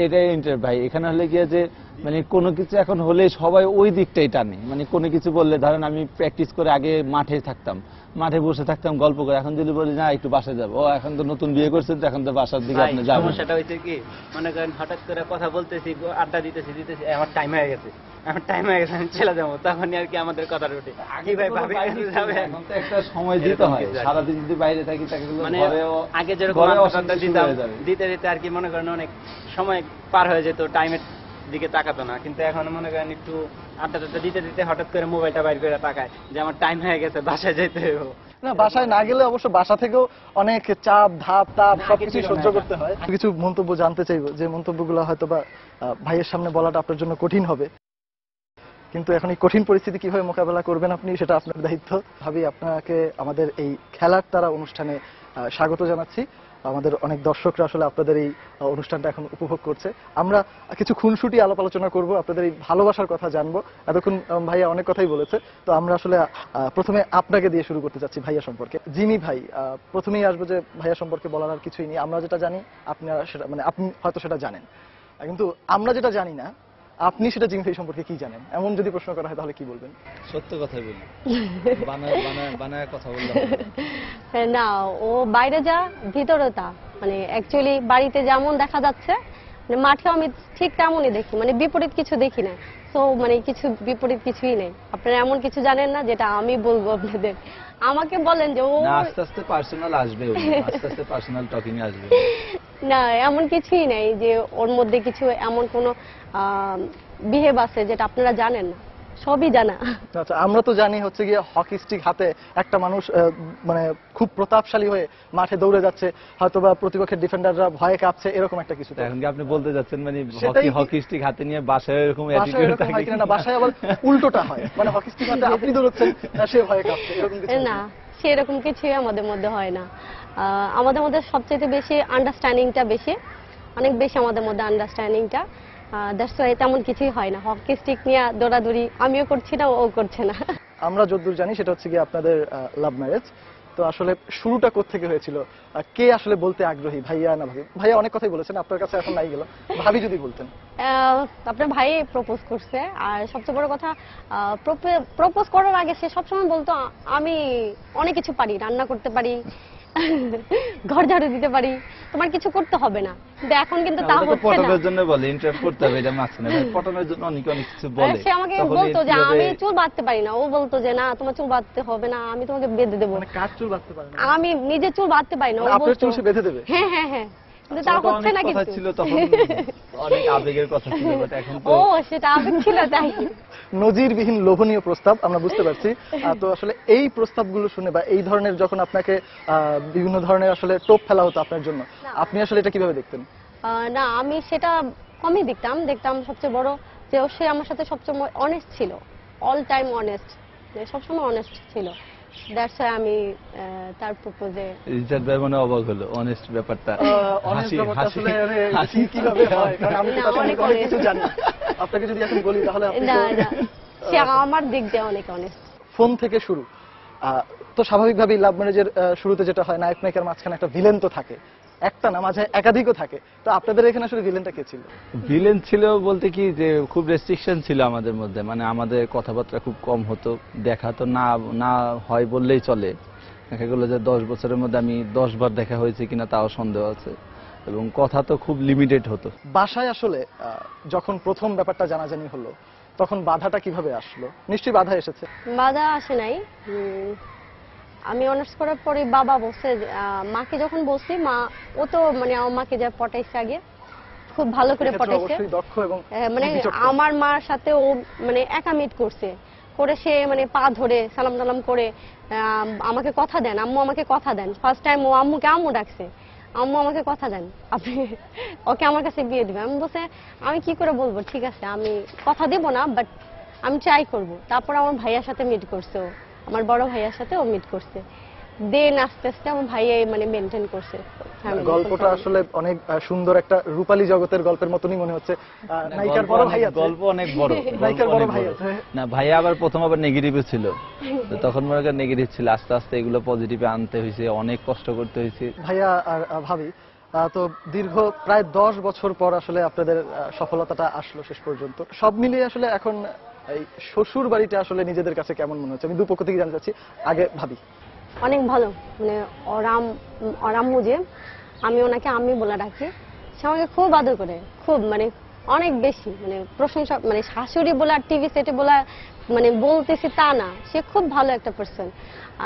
এটাই ইন্টার ভাই। এখানে হলে গিয়ে যে মানে কোনো কিছু এখন হলে সবাই ওই দিকটাই টানে, মানে কোনো কিছু বললে ধরেন আমি প্র্যাকটিস করে আগে মাঠে থাকতাম, মাঠে বসে থাকতাম গল্প করে, এখন যদি বলি না একটু বাসায় যাবো, ও এখন তো নতুন বিয়ে করছেন তো এখন তো বাসার দিকে আপনি যাবেন। সমস্যাটা হয়েছে কি, মনে করেন হঠাৎ করে কথা বলতেছি, আড্ডা দিতেছি আমার টাইম হয়ে গেছে, আমি চলে যাবো, তখন আর কি আমাদের কথা উঠে আগে ভাই ভাবি যাবে। এখন তো একটা সময় দিতে হয়, সারাদিন যদি বাইরে থাকি তাকে মানে আগে যেরকম দিতে দিতে আর কি মনে করেন অনেক সময় পার হয়ে যেত, টাইমের দিকে তাকাতো না। কিন্তু এখন মনে করেন একটু আড্ডা দিতে দিতে হঠাৎ করে মোবাইলটা বাইর করে তাকায় যে আমার টাইম হয়ে গেছে, বাসায় যেতে হবে। না, বাসায় না গেলে অবশ্য বাসা থেকেও অনেক চাপ ধাপ তাপ সবকিছু সহ্য করতে হয়। কিছু মন্তব্য জানতে চাইবো, যে মন্তব্যগুলো হয়তো বা ভাইয়ের সামনে বলাটা আপনার জন্য কঠিন হবে, কিন্তু এখন এই কঠিন পরিস্থিতি কিভাবে মোকাবেলা করবেন আপনি, সেটা আপনার দায়িত্ব। ভাবি আপনাকে আমাদের এই খেলার তারা অনুষ্ঠানে স্বাগত জানাচ্ছি। আমাদের অনেক দর্শকরা আসলে আপনাদের এই অনুষ্ঠানটা এখন উপভোগ করছে। আমরা কিছু খুনসুটি আলাপ আলোচনা করব, আপনাদের এই ভালোবাসার কথা জানবো। এতক্ষণ ভাইয়া অনেক কথাই বলেছে, তো আমরা আসলে প্রথমে আপনাকে দিয়ে শুরু করতে চাচ্ছি ভাইয়া সম্পর্কে। জিমি ভাই, প্রথমেই আসবো যে ভাইয়া সম্পর্কে বলার আর কিছুই নেই, আমরা যেটা জানি আপনারা সেটা মানে আপনি হয়তো সেটা জানেন, কিন্তু আমরা যেটা জানি না আপনি সেটা জিমি ভাই সম্পর্কে কি জানেন, এমন যদি প্রশ্ন করা হয় তাহলে কি বলবেন? সত্য কথাই বলি, বানায় কথা বললাম না। ও বাইরে যা ভিতরে তা, মানে অ্যাকচুয়ালি বাড়িতে যেমন দেখা যাচ্ছে মানে মাঠে আমি ঠিক তেমনই দেখি, মানে বিপরীত কিছু দেখি না। তো মানে কিছু বিপরীত কিছুই নেই। আপনারা এমন কিছু জানেন না যেটা আমি বলবো আপনাদের। আমাকে বলেন যে ও আস্তে আস্তে পার্সোনাল আসবে, আস্তে আস্তে পার্সোনাল টকিং আসবে। না, এমন কিছুই নাই যে ওর মধ্যে কিছু এমন কোনো বিহেভ আছে যেটা আপনারা জানেন না, সবই জানা। আচ্ছা, আমরা তো জানি হচ্ছে গিয়ে হকি স্টিক হাতে একটা মানুষ মানে খুব প্রতাপশালী হয়ে মাঠে দৌড়ে যাচ্ছে, হয়তো বা প্রতিপক্ষের ডিফেন্ডাররা ভয়ে কাঁপছে, এরকম একটা কিছু। এখন কি আপনি বলতে যাচ্ছেন মানে হকি স্টিক হাতে নিয়ে বাসায় এরকম অ্যাটিটিউড থাকে না? বাসায় আবার উল্টোটা হয়, মানে হকি স্টিক হাতে আপনি দৌড়াচ্ছেন সে ভয়ে কাঁপছে, এরকম কিছু না। সেরকম কিছুই আমাদের মধ্যে হয় না। আমাদের মধ্যে সবচেয়ে বেশি আন্ডারস্ট্যান্ডিংটা বেশি, অনেক বেশি আমাদের মধ্যে আন্ডারস্ট্যান্ডিংটা। দ্যাটস ওয়াই তেমন কিছুই হয় না। হকি স্টিক নিয়ে দৌড়াদৌড়ি আমিও করছি না, ও করছে না। আমরা যতদূর জানি সেটা হচ্ছে গিয়ে আপনাদের লাভ ম্যারেজ। তো আসলে শুরুটা কোত্থেকে হয়েছিল, কে আসলে বলতে আগ্রহী, ভাইয়া না ভাবি? ভাইয়া অনেক কথাই বলেছেন, আপনার কাছে এখন নাই গেল, ভাবি যদি বলতেন। আপনার ভাই প্রপোজ করছে, আর সবচেয়ে বড় কথা প্রপোজ করার আগে সে সবসময় বলতো আমি অনেক কিছু পারি, রান্না করতে পারি, ঘর ঝাড়ু দিতে পারি, তোমার কিছু করতে হবে না। কিন্তু এখন কিন্তু তা হচ্ছে না। পটানোর জন্য বলে, ইন্টারভিউ করতে হবে, এটা মাছ না, পটানোর জন্য অনেক কিছু বলে। সে আমাকে বলতো যে আমি চুল বাঁধতে পারি না, ও বলতো যে না তোমার চুল বাঁধতে হবে না, আমি তোমাকে বেঁধে দেবো। মানে কার চুল বাঁধতে পারে না? আমি নিজে চুল বাঁধতে পারি না, ও আপনার চুল সে বেঁধে দেবে? হ্যাঁ হ্যাঁ হ্যাঁ, কিন্তু তা হচ্ছে না কথা কিন্তু ছিল তখন অনেক আবেগের কথা ছিল বাট এখন তো ও সেটা আবেগ ছিল তাই নজিরবিহীন লোভনীয় প্রস্তাব আমরা বুঝতে পারছি। তো আসলে এই প্রস্তাবগুলো শুনে বা এই ধরনের যখন আপনাকে বিভিন্ন ধরনের আসলে টোপ ফেলা হতো আপনার জন্য, আপনি আসলে এটা কিভাবে দেখতেন? না আমি সেটা কমই দেখতাম সবচেয়ে বড় যে সে আমার সাথে সবচেয়ে অনেস্ট ছিল, অল টাইম অনেস্ট, সবসময় অনেস্ট ছিল। দ্যাটস ওয়াই আমি তার প্রপোজে রিচার্ড ভাই মনে অবাক হলো অনেস্ট ব্যাপারটা। অনেস্ট ব্যাপারটা আসলে হাসি কিভাবে হয়, কারণ আমি তো অনেক কিছু জানি। আপনাকে যদি এখন বলি তাহলে আপনি না সে আমার দিক দিয়ে অনেক অনেস্ট। ফোন থেকে শুরু, তো স্বাভাবিকভাবেই লাভ ম্যারেজের শুরুতে যেটা হয় নায়ক নায়িকার মাঝখানে একটা ভিলেন তো থাকে, একটা না মাঝে একাধিকও থাকে। তো আপনাদের এখানে আসলে ভিলেনটা কে ছিল? ভিলেন ছিল বলতে কি যে খুব রেস্ট্রিকশন ছিল আমাদের মধ্যে, মানে আমাদের কথাবার্তা খুব কম হতো, দেখা তো না হয় বললেই চলে। দেখা গেলো যে 10 বছরের মধ্যে আমি 10 বার দেখা হয়েছে কিনা তাও সন্দেহ আছে, এবং কথা তো খুব লিমিটেড হতো। বাসায় আসলে যখন প্রথম ব্যাপারটা জানাজানি হলো তখন বাধাটা কিভাবে আসলো? নিশ্চয়ই বাধা এসেছে। বাধা আসে নাই, আমি অনার্স করার পরে বাবা বলছে, মাকে যখন বলছি মা ও তো মানে আমার মাকে যা পটাইছে আগে খুব ভালো করে পটাইছে, মানে আমার মার সাথে ও মানে একা মিট করছে, করে সে মানে পা ধরে সালাম টালাম করে আমাকে কথা দেন, আম্মু আমাকে কথা দেন। ফার্স্ট টাইম ও আম্মুকে আম্মু ডাকছে, আম্মু আমাকে কথা দেন আপনি ওকে আমার কাছে বিয়ে দিবে। আমি বলছে আমি কি করে বলবো, ঠিক আছে আমি কথা দেব না বাট আমি ট্রাই করব। তারপর আমার ভাইয়ার সাথে মিট করছে, ও আমার বড় ভাইয়ার সাথে ও মিট করছে, দেন আস্তে আস্তে আমার ভাইয়া মানে মেনটেন করছে। গল্পটা আসলে অনেক সুন্দর একটা রূপালী জগতের গল্পের মতনই মনে হচ্ছে। নায়িকার বড় ভাই আছে, গল্প অনেক বড়, নায়িকার বড় ভাই আছে না, ভাইয়া আবার প্রথম আবার নেগেটিভ ছিল, তো তখন মনে করেন নেগেটিভ ছিল, আস্তে আস্তে এগুলো পজিটিভে আনতে হয়েছে, অনেক কষ্ট করতে হয়েছে। ভাইয়া আর ভাবি, তো দীর্ঘ প্রায় 10 বছর পর আসলে আপনাদের সফলতাটা আসলো শেষ পর্যন্ত। সব মিলিয়ে আসলে এখন এই শ্বশুর বাড়িটা আসলে নিজেদের কাছে কেমন মনে হচ্ছে? আমি দুপক্ষ থেকে জানতে চাচ্ছি, আগে ভাবি। অনেক ভালো, মানে অরাম্মু যে আমি ওনাকে আম্মি বলে ডাকি, সে আমাকে খুব আদর করে, খুব মানে অনেক বেশি, মানে প্রশংসা, মানে শাশুড়ি বলে আর টিভি সেটে বলে মানে বলতেছি তা না, সে খুব ভালো একটা পার্সন।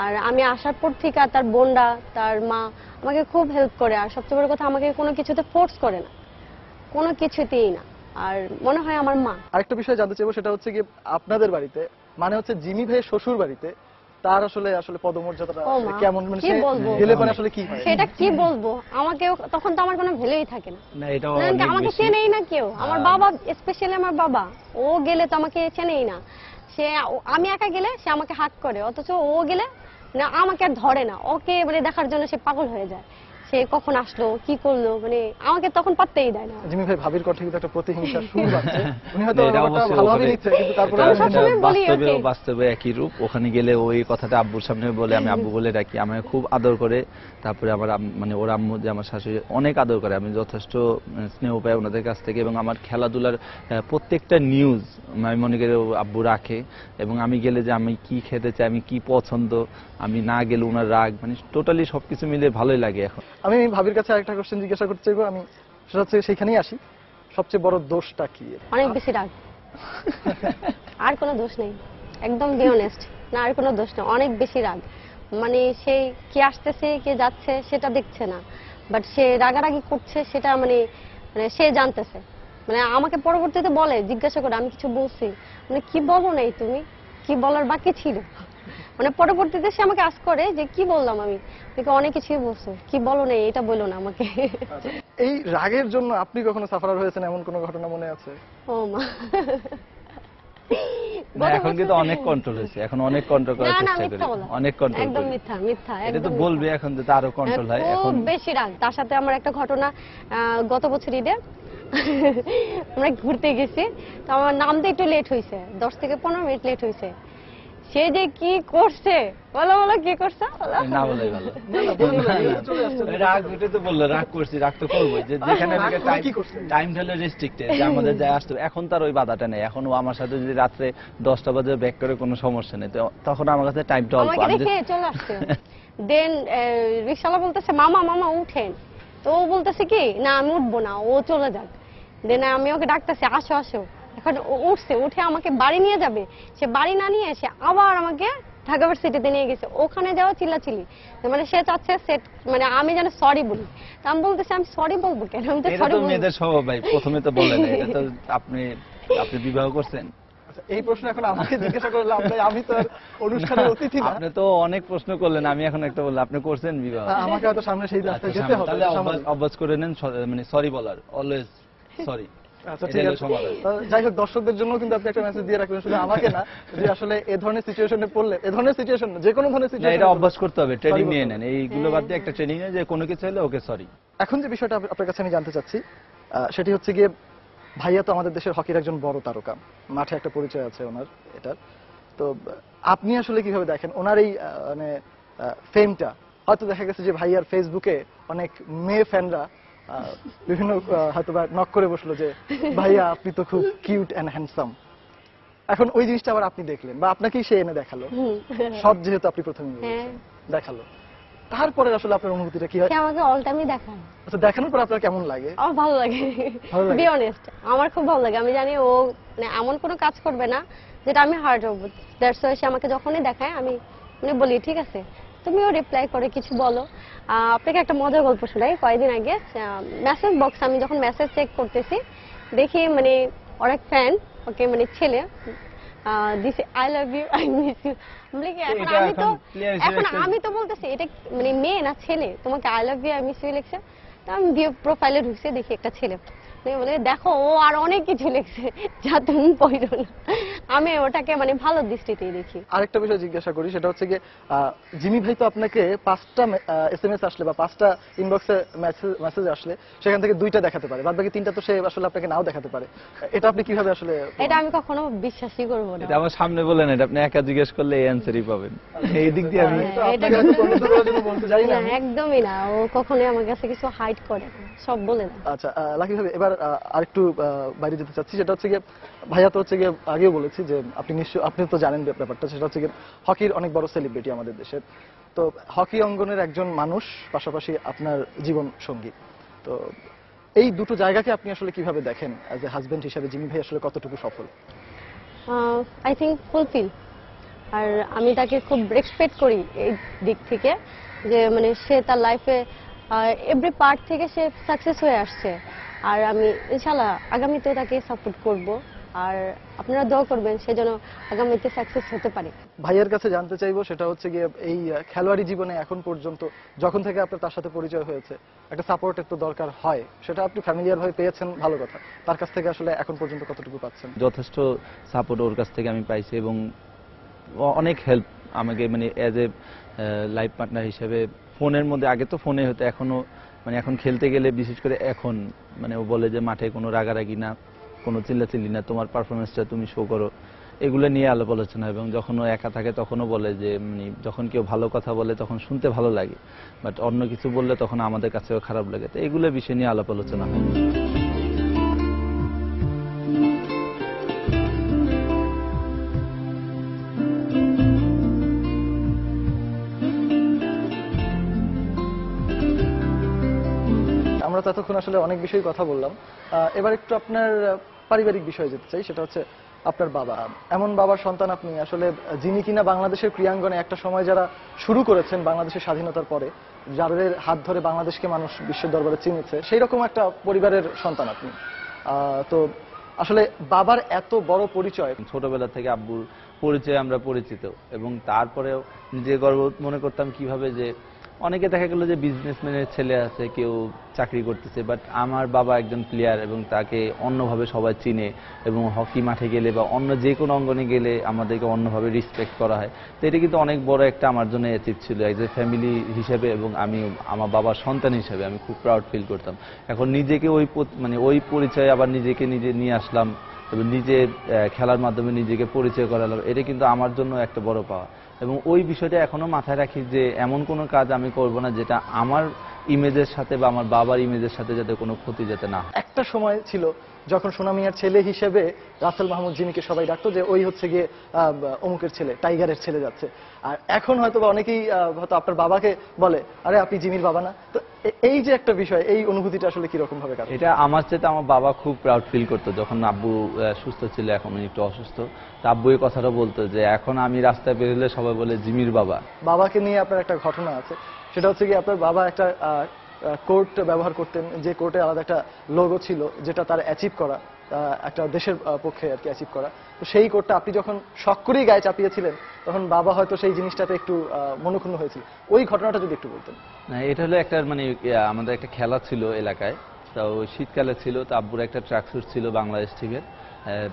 আর আমি আসার পর থেকে তার বোনরা তার মা আমাকে খুব হেল্প করে, আর সবচেয়ে বড় কথা আমাকে কোনো কিছুতে ফোর্স করে না, কোনো কিছুতেই না, আর মনে হয় আমার মা। আরেকটা বিষয় জানতে চাইবো, সেটা হচ্ছে কি আপনাদের বাড়িতে মানে হচ্ছে জিমি ভাইয়ের শ্বশুর বাড়িতে তার আসলে পদমর্যাদাটা কেমন, মানে কি বলবো গেলে পরে আসলে কি হয় সেটা কি বলবো, আমাকে তখন তো আমার কোনো ভ্যালুই থাকে না, না এটা আমাকে চেনেই না কেউ, আমার বাবা স্পেশালি আমার বাবা, ও গেলে তো আমাকে চেনেই না, সে আমি একা গেলে সে আমাকে হাত করে, অথচ ও গেলে না আমাকে আর ধরে না, ওকে মানে দেখার জন্য সে পাগল হয়ে যায়, সে কখন আসলো কি করলো, মানে আমাকে তখন পাত্তেই দেয় না। জিমি ভাই ভাবির কণ্ঠে কিন্তু একটা প্রতিহিংসা শুরু হচ্ছে, উনি হয়তো ভালোভাবে নিচ্ছে, কিন্তু তারপরে বাস্তবে একই রূপ। ওখানে গেলে ওই কথাটা আব্বুর সামনে বলে, আমি আব্বু বলে ডাকি, আমাকে খুব আদর করে। তারপরে আমার মানে ওর আম্মু যে আমার শাশুড়ি অনেক আদর করে, আমি যথেষ্ট স্নেহ পাই ওনাদের কাছ থেকে, এবং আমার খেলাধুলার প্রত্যেকটা নিউজ আমি মনে করি আব্বু রাখে, এবং আমি গেলে যে আমি কি খেতে চাই, আমি কি পছন্দ, আমি না গেলে ওনার রাগ, মানে টোটালি সবকিছু মিলে ভালোই লাগে। এখন আমি ভাবির কাছে আরেকটা কোশ্চেন জিজ্ঞাসা করতে চাইবো, আমি সেটা হচ্ছে সেখানেই আসি, সবচেয়ে বড় দোষটা কি? অনেক বেশি রাগ, আর কোনো দোষ নেই, একদম বি অনেস্ট, না আর কোনো দোষ নেই, অনেক বেশি রাগ, মানে সে কে আসতেছে কে যাচ্ছে সেটা দেখছে না, বাট সে রাগারাগি করছে সেটা মানে সে জানতেছে, মানে আমাকে পরবর্তীতে বলে, জিজ্ঞাসা করে আমি কিছু বলছি, মানে কি বলো নাই তুমি, কি বলার বাকি ছিল, মানে পরবর্তীতে সে আমাকে আস্ক করে যে কি বললাম আমি, অনেক কিছুই বলছো, কি বলো নাই এটা বলো না আমাকে। এই রাগের জন্য আপনি কখনো সাফারার হয়েছেন এমন কোনো ঘটনা মনে আছে? ও মা, এখন কিন্তু অনেক কন্ট্রোল হয়েছে, এখন অনেক কন্ট্রোল করার চেষ্টা করি, অনেক কন্ট্রোল, একদম মিথ্যা মিথ্যা, এটা তো বলবে, এখন তো আরো কন্ট্রোল হয়, এখন বেশি রাগ। তার সাথে আমার একটা ঘটনা, গত বছর ঈদে আমরা ঘুরতে গেছি, তো আমার নামতে একটু লেট হয়েছে, 10 থেকে 15 মিনিট লেট হয়েছে, সে যে কি করছে, বলো বলো কি করছে, না বলে ভালো, রাগ উঠে তো বললো, রাগ করছি, রাগ তো করবোই, যে যেখানে টাইম হলে রেস্ট্রিক্টেড, যে আমাদের যায় আসতে, এখন তার ওই বাধাটা নেই, এখন ও আমার সাথে যদি রাত্রে 10টা বাজে ব্যাক করে কোনো সমস্যা নেই, তো তখন আমার কাছে টাইমটা অল্প, আমাকে রেখে চলে আসছে। দেন রিকশাওয়ালা বলতেছে মামা মামা উঠেন, তো ও বলতেছে কি না আমি উঠবো না, ও চলে যাক। দেন আমি ওকে ডাকতেছি আসো আসো, এখন উঠছে, উঠে আমাকে বাড়ি নিয়ে যাবে, সে বাড়ি না নিয়ে এসে আবার আমাকে ঢাকা ভার্সিটিতে নিয়ে গেছে, ওখানে যাওয়া চিল্লাচিল্লি, মানে সে চাচ্ছে সেট মানে আমি যেন সরি বলি। তা আমি বলতেছি আমি সরি বলবো কেন, আমি তো এটা সরি তো বলবো। মেয়েদের স্বভাব ভাই, প্রথমে তো বললেন এটা তো আপনি বিবাহ করছেন? আচ্ছা, এই প্রশ্ন এখন আমাকে জিজ্ঞাসা করলে আমি তো আর অনুষ্ঠানের অতিথি না। আপনি তো অনেক প্রশ্ন করলেন, আমি এখন একটা বললাম আপনি করছেন বিবাহ? আমাকে হয়তো সামনে সেই রাস্তায় আচ্ছা, যেতে হবে। তাহলে অভ্যাস করে নেন মানে সরি বলার, অলওয়েজ সরি। আচ্ছা ঠিক আছে, যাই হোক দর্শকদের জন্য কিন্তু আপনি একটা মেসেজ দিয়ে রাখবেন, শুধু আমাকে না, যে আসলে এ ধরনের সিচুয়েশনে পড়লে, এ ধরনের সিচুয়েশন যে কোনো ধরনের সিচুয়েশন, এটা অভ্যাস করতে হবে, ট্রেনিং নিয়ে নেন, এইগুলো বাদ দিয়ে একটা ট্রেনিং নিয়ে যে কোনো কিছু হলে ওকে সরি। এখন যে বিষয়টা আপনার কাছে আমি জানতে চাচ্ছি সেটি হচ্ছে গিয়ে, ভাইয়া তো আমাদের দেশের হকির একজন বড় তারকা, মাঠে একটা পরিচয় আছে ওনার এটার, তো আপনি আসলে কিভাবে দেখেন ওনার এই মানে ফেমটা? হয়তো দেখা গেছে যে ভাইয়ার ফেসবুকে অনেক মেয়ে ফ্যানরা বিভিন্ন হয়তো বা নক করে বসলো যে ভাইয়া আপনি তো খুব কিউট অ্যান্ড হ্যান্ডসাম। এখন ওই জিনিসটা আবার আপনি দেখলেন বা আপনাকেই সে এনে দেখালো, সব যেহেতু আপনি প্রথমে দেখালো, তারপরে আসলে আপনার অনুভূতিটা কি হয়? সে আমাকে অল টাইমই দেখায়। আচ্ছা, দেখানোর পর আপনার কেমন লাগে? আমার ভালো লাগে, বি অনেস্ট, আমার খুব ভালো লাগে। আমি জানি ও মানে এমন কোনো কাজ করবে না যেটা আমি হার্ট হবো, দ্যাটস ওয়াই সে আমাকে যখনই দেখায় আমি মানে বলি ঠিক আছে, তুমিও রিপ্লাই করে কিছু বলো। আপনাকে একটা মজার গল্প শোনাই। কয়েকদিন আগে মেসেজ বক্স আমি যখন মেসেজ চেক করতেছি, দেখি মানে ওর এক ফ্যান, ওকে মানে ছেলে দিছে I love you, I miss you. এখন আমি তো বলতেছি এটা মানে মেয়ে না ছেলে, তোমাকে I love you I miss you লিখছে। তো আমি ভিউ প্রোফাইলে ঢুকছে, দেখি একটা ছেলে, বলে দেখো ও আর অনেক কিছু লিখছে যা তুমি পড়ো না। আমি ওটাকে মানে ভালো দৃষ্টিতেই দেখি। আরেকটা বিষয় জিজ্ঞাসা করি, সেটা হচ্ছে গিয়ে জিমি ভাই তো আপনাকে 5টা SMS আসলে বা 5টা ইনবক্সে মেসেজ আসলে সেখান থেকে 2টা দেখাতে পারে, বাদ বাকি 3টা তো সে আসলে আপনাকে নাও দেখাতে পারে। এটা আপনি কিভাবে আসলে? এটা আমি কখনো বিশ্বাসই করব না। এটা আমার সামনে বলেন, এটা আপনি একা জিজ্ঞেস করলে এই অ্যানসারই পাবেন। এই দিক দিয়ে আমি বলতে যাই না, একদমই না, ও কখনোই আমার কাছে কিছু হাইড করে না, সব বলে দেয়। আচ্ছা লাকি ভাবে এবার আরেকটু বাইরে যেতে চাচ্ছি, সেটা হচ্ছে গিয়ে ভাইয়া তো হচ্ছে গিয়ে আগেও বলেছি যে আপনি তো জানেন ব্যাপারটা, সেটা হচ্ছে গিয়ে হকির অনেক বড় সেলিব্রিটি আমাদের দেশের। তো হকি অঙ্গনের একজন মানুষ, পাশাপাশি আপনার জীবন সঙ্গী, তো এই দুটো জায়গাকে আপনি আসলে কিভাবে দেখেন? অ্যাজ এ হাজবেন্ড হিসেবে জিমি ভাই আসলে কতটুকু সফল? I think fulfil. আর আমি তাকে খুব রেসপেক্ট করি এই দিক থেকে, যে মানে সে তার লাইফে এভরি পার্ট থেকে সে সাকসেস হয়ে আসছে। আর আমি ইনশাআল্লাহ আগামীতেও তাকে সাপোর্ট করব, আর আপনারা দোয়া করবেন সে যেন আগামীতে সাকসেস হতে পারে। ভাইয়ের কাছে জানতে চাইবো, সেটা হচ্ছে গিয়ে এই খেলোয়াড়ি জীবনে এখন পর্যন্ত যখন থেকে আপনার তার সাথে পরিচয় হয়েছে, একটা সাপোর্টের তো দরকার হয়, সেটা আপনি ফ্যামিলিয়ার ভাবে পেয়েছেন, ভালো কথা, তার কাছ থেকে আসলে এখন পর্যন্ত কতটুকু পাচ্ছেন? যথেষ্ট সাপোর্ট ওর কাছ থেকে আমি পাইছি, এবং অনেক হেল্প আমাকে মানে অ্যাজ এ লাইফ পার্টনার হিসেবে। ফোনের মধ্যে আগে তো ফোনে হতো, এখনো মানে এখন খেলতে গেলে বিশেষ করে এখন মানে ও বলে যে মাঠে কোনো রাগারাগি না, কোনো চিল্লাচিল্লি না, তোমার পারফরমেন্সটা তুমি শো করো, এগুলো নিয়ে আলাপ আলোচনা। এবং যখন ও একা থাকে তখনও বলে যে মানে যখন কেউ ভালো কথা বলে তখন শুনতে ভালো লাগে, বাট অন্য কিছু বললে তখন আমাদের কাছেও খারাপ লাগে। তো এগুলো বিষয় নিয়ে আলাপ আলোচনা হয়। আমরা তো এতক্ষণ আসলে অনেক বিষয়ে কথা বললাম, এবার একটু আপনার পারিবারিক বিষয়ে যেতে চাই। সেটা হচ্ছে আপনার বাবা, এমন বাবার সন্তান আপনি আসলে, যিনি কিনা বাংলাদেশের ক্রীড়াঙ্গনে একটা সময় যারা শুরু করেছেন বাংলাদেশের স্বাধীনতার পরে, যাদের হাত ধরে বাংলাদেশকে মানুষ বিশ্বের দরবারে চিনেছে, সেই রকম একটা পরিবারের সন্তান আপনি। তো আসলে বাবার এত বড় পরিচয়, ছোটবেলা থেকে আব্বুর পরিচয় আমরা পরিচিত, এবং তারপরেও নিজে গর্ব মনে করতাম কিভাবে যে অনেকে দেখা গেল যে বিজনেসম্যানের ছেলে আছে, কেউ চাকরি করতেছে, বাট আমার বাবা একজন প্লেয়ার এবং তাকে অন্যভাবে সবাই চিনে, এবং হকি মাঠে গেলে বা অন্য যে কোনো অঙ্গনে গেলে আমাদেরকে অন্যভাবে রেসপেক্ট করা হয়। তো এটা কিন্তু অনেক বড় একটা আমার জন্য অ্যাচিভ ছিল এজ এ ফ্যামিলি হিসেবে, এবং আমি আমার বাবার সন্তান হিসেবে আমি খুব প্রাউড ফিল করতাম। এখন নিজেকে ওই পরিচয় আবার নিজেকে নিজে নিয়ে আসলাম, এবং নিজে খেলার মাধ্যমে নিজেকে পরিচয় করালাম, এটা কিন্তু আমার জন্য একটা বড় পাওয়া। এবং ওই বিষয়টা এখনো মাথায় রাখি যে এমন কোনো কাজ আমি করব না যেটা আমার ইমেজের সাথে বা আমার বাবার ইমেজের সাথে যাতে কোনো ক্ষতি যাতে না। একটা সময় ছিল যখন সোনা মিয়ার ছেলে হিসেবে রাসেল মাহমুদ জিমিকে সবাই ডাকতো যে ওই হচ্ছে গিয়ে অমুকের ছেলে, টাইগারের ছেলে যাচ্ছে। আর এখন হয়তো বা অনেকেই হয়তো আপনার বাবাকে বলে আরে আপনি জিমির বাবা না। তো এই যে একটা বিষয়, এই অনুভূতিটা আসলে কিরকম ভাবে কাটে? এটা আমার চেয়ে আমার বাবা খুব প্রাউড ফিল করতো যখন আব্বু সুস্থ ছিল, এখন একটু অসুস্থ। তো আব্বু এই কথাটা বলতো যে এখন আমি রাস্তায় বেরোলে সবাই বলে জিমির বাবা। বাবাকে নিয়ে আপনার একটা ঘটনা আছে, সেটা হচ্ছে কি আপনার বাবা একটা কোর্ট ব্যবহার করতেন, যে কোর্টে আলাদা একটা লোগো ছিল যেটা তার অ্যাচিভ করা, একটা দেশের পক্ষে আর কি অ্যাচিভ করা। তো সেই কোর্টটা আপনি যখন শখ করেই গায়ে চাপিয়েছিলেন তখন বাবা হয়তো সেই জিনিসটাতে একটু মনোক্ষুণ্ণ হয়েছিল। ওই ঘটনাটা যদি একটু বলতেন। না, এটা হলো একটা মানে আমাদের একটা খেলা ছিল এলাকায়, তো শীতকালে ছিল। তো আব্বুর একটা ট্রাকস্যুট ছিল বাংলাদেশ টিমের,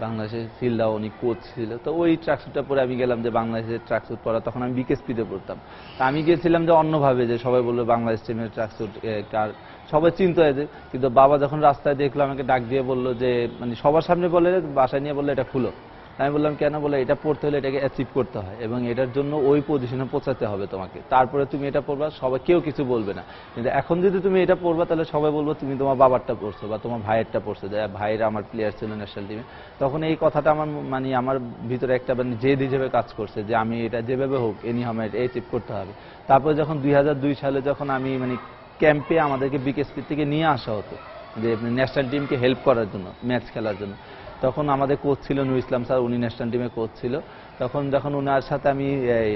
বাংলাদেশের সিলদা উনি কোচ ছিল। তো ওই ট্রাকস্যুটটা পরে আমি গেলাম যে বাংলাদেশের ট্রাকস্যুট পরা, তখন আমি বিকেএসপিতে পড়তাম। তা আমি গিয়েছিলাম যে অন্যভাবে, যে সবাই বললো বাংলাদেশ টিমের ট্রাকস্যুট কার, সবাই চিন্তা হয়েছে। কিন্তু বাবা যখন রাস্তায় দেখলো আমাকে ডাক দিয়ে বললো যে মানে সবার সামনে বলে, বাসায় নিয়ে বললো এটা খুলো। আমি বললাম কেন? বলে এটা পড়তে হলে এটাকে অ্যাচিভ করতে হয় এবং এটার জন্য ওই পজিশনে পৌঁছাতে হবে তোমাকে, তারপরে তুমি এটা পড়বা, সবাই কেউ কিছু বলবে না। কিন্তু এখন যদি তুমি এটা পড়বা তাহলে সবাই বলবো তুমি তোমার বাবারটা পড়ছো বা তোমার ভাইয়েরটা পড়ছো, যে ভাইয়ের আমার প্লেয়ার ছিল ন্যাশনাল টিমে। তখন এই কথাটা আমার মানে আমার ভিতরে একটা মানে জেদ হিসেবে কাজ করছে যে আমি এটা যেভাবে হোক এনি আমার এটা অ্যাচিভ করতে হবে। তারপরে যখন 2002 সালে যখন আমি মানে ক্যাম্পে আমাদেরকে বিকেএসপি থেকে নিয়ে আসা হতো যে ন্যাশনাল টিমকে হেল্প করার জন্য, ম্যাচ খেলার জন্য, তখন আমাদের কোচ ছিল নূর ইসলাম স্যার, উনি ন্যাশনাল টিমে কোচ ছিল। তখন যখন ওনার সাথে আমি